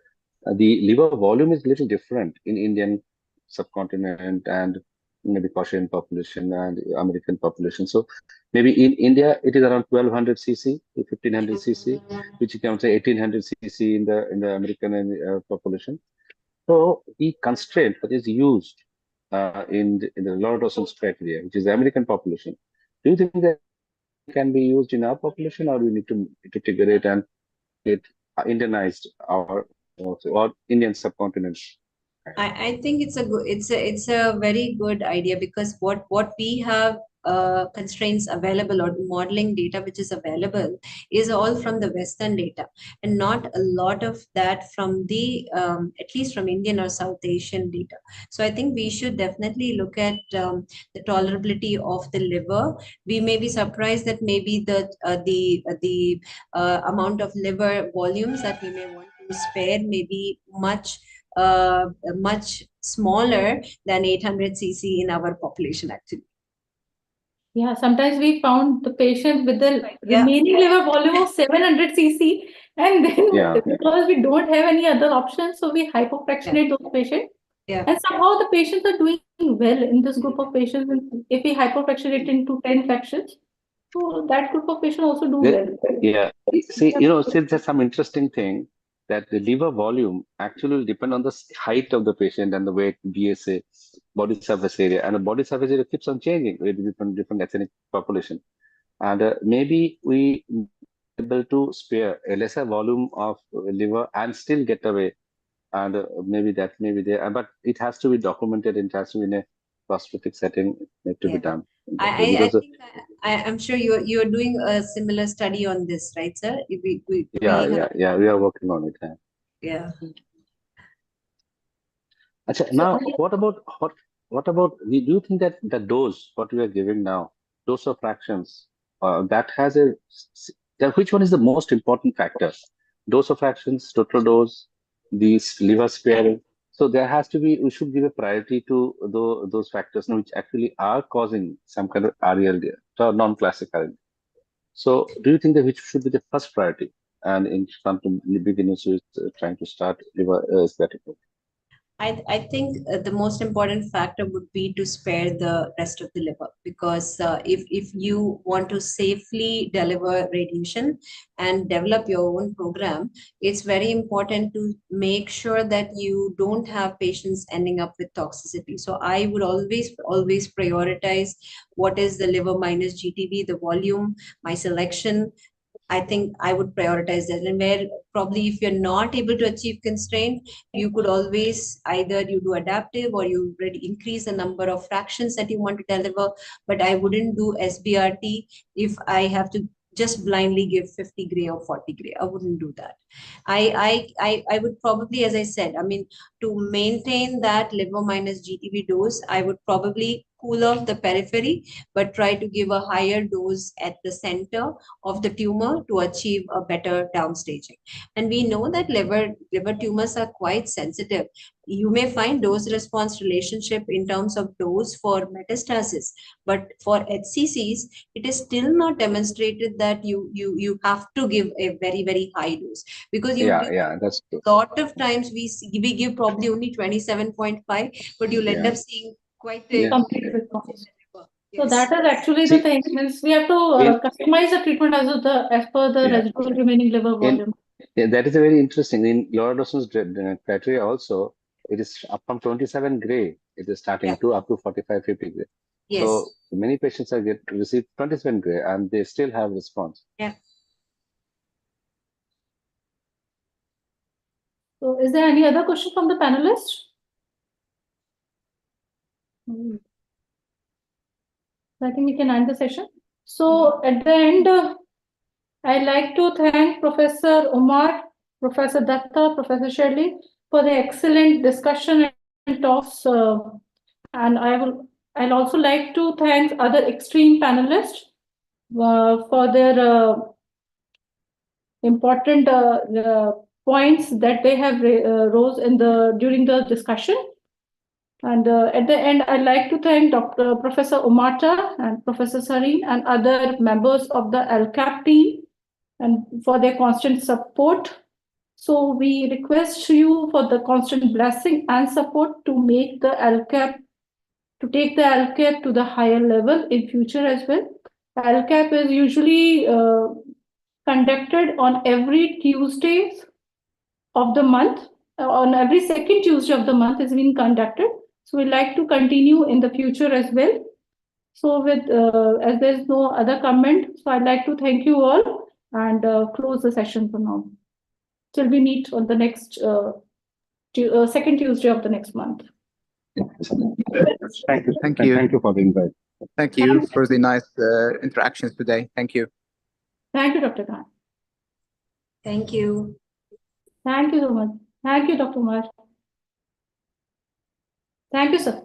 the liver volume is a little different in Indian subcontinent and maybe Caucasian population and American population. So maybe in India it is around 1200 cc to 1500 cc, which you can say 1800 cc in the American population. So the constraint that is used in the lower dosage criteria, which is the American population, do you think that can be used in our population, or we need to figure it and get Indianized or Indian subcontinent? I think it's a very good idea, because what we have constraints available, or modeling data which is available, is all from the Western data, and not a lot of that from the at least from Indian or South Asian data. So I think we should definitely look at the tolerability of the liver. We may be surprised that maybe the amount of liver volumes that we may want to spare may be much much smaller than 800 cc in our population actually. Yeah, sometimes we found the patient with the Yeah. remaining liver volume of 700 cc, and then because we don't have any other options, so we hypofractionate those patients. Yeah. And somehow the patients are doing well in this group of patients. If we hypofractionate into 10 fractions, so that group of patients also do well. Yeah. See, since there's some interesting thing that the liver volume actually will depend on the height of the patient and the weight, BSA, body surface area, and the body surface area keeps on changing with different ethnic population. And maybe we able to spare a lesser volume of liver and still get away. And maybe that may be there, but it has to be documented. It has to be in a prospective setting to be done. I think I'm sure you're doing a similar study on this, right, sir? We are working on it. Yeah. Now, what about? Do you think that the dose what we are giving now, dose of fractions, that has which one is the most important factor? Dose of fractions, total dose, these liver sparing. So there has to be. We should give a priority to those factors which actually are causing some kind of RELD or non-classic RELD. So do you think that which should be the first priority? And in front of beginners who is trying to start liver aesthetic. I think the most important factor would be to spare the rest of the liver, because if you want to safely deliver radiation and develop your own program, it's very important to make sure that you don't have patients ending up with toxicity. So I would always prioritize what is the liver minus GTV, the volume, my selection. I think I would prioritize that. And where probably if you're not able to achieve constraint, you could always either you do adaptive or you increase the number of fractions that you want to deliver. But I wouldn't do SBRT if I have to just blindly give 50 gray or 40 gray. I wouldn't do that. I would probably, as I said, I mean, to maintain that liver minus GTV dose, I would probably cool off the periphery, but try to give a higher dose at the center of the tumor to achieve a better downstaging. And we know that liver tumors are quite sensitive. You may find dose response relationship in terms of dose for metastasis, but for HCCs, it is still not demonstrated that you have to give a very, very high dose, because that's true. Lot of times we give probably only 27.5, but you'll end up seeing quite a complete response. So that is actually the thing. Means we have to customize the treatment as per the residual remaining liver volume. That is a very interesting. In Loradoson's criteria also, it is up from 27 gray. It is starting to up to 45, 50 gray. Yes. So many patients are receive 27 gray and they still have response. Yeah. So is there any other question from the panelists? I think we can end the session. So at the end, I'd like to thank Professor Umar, Professor Datta, Professor Shirley for the excellent discussion and talks. And I'll also like to thank other extreme panelists for their important points that they have rose during the discussion. And at the end, I'd like to thank Professor Umata and Professor Sareen and other members of the LCAP team and for their constant support. So we request you for the constant blessing and support to make the LCAP, to take the LCAP to the higher level in future as well. LCAP is usually conducted on every Tuesday of the month. On every second Tuesday of the month is being conducted. So we'd like to continue in the future as well. So with as there's no other comment, so I'd like to thank you all and close the session for now. Till we meet on the next second Tuesday of the next month. Thank you. Thank you. Thank you for the invite. Thank you for the nice interactions today. Thank you. Thank you, Dr. Khan. Thank you. Thank you so much. Thank you, Dr. Umar. Thank you, sir.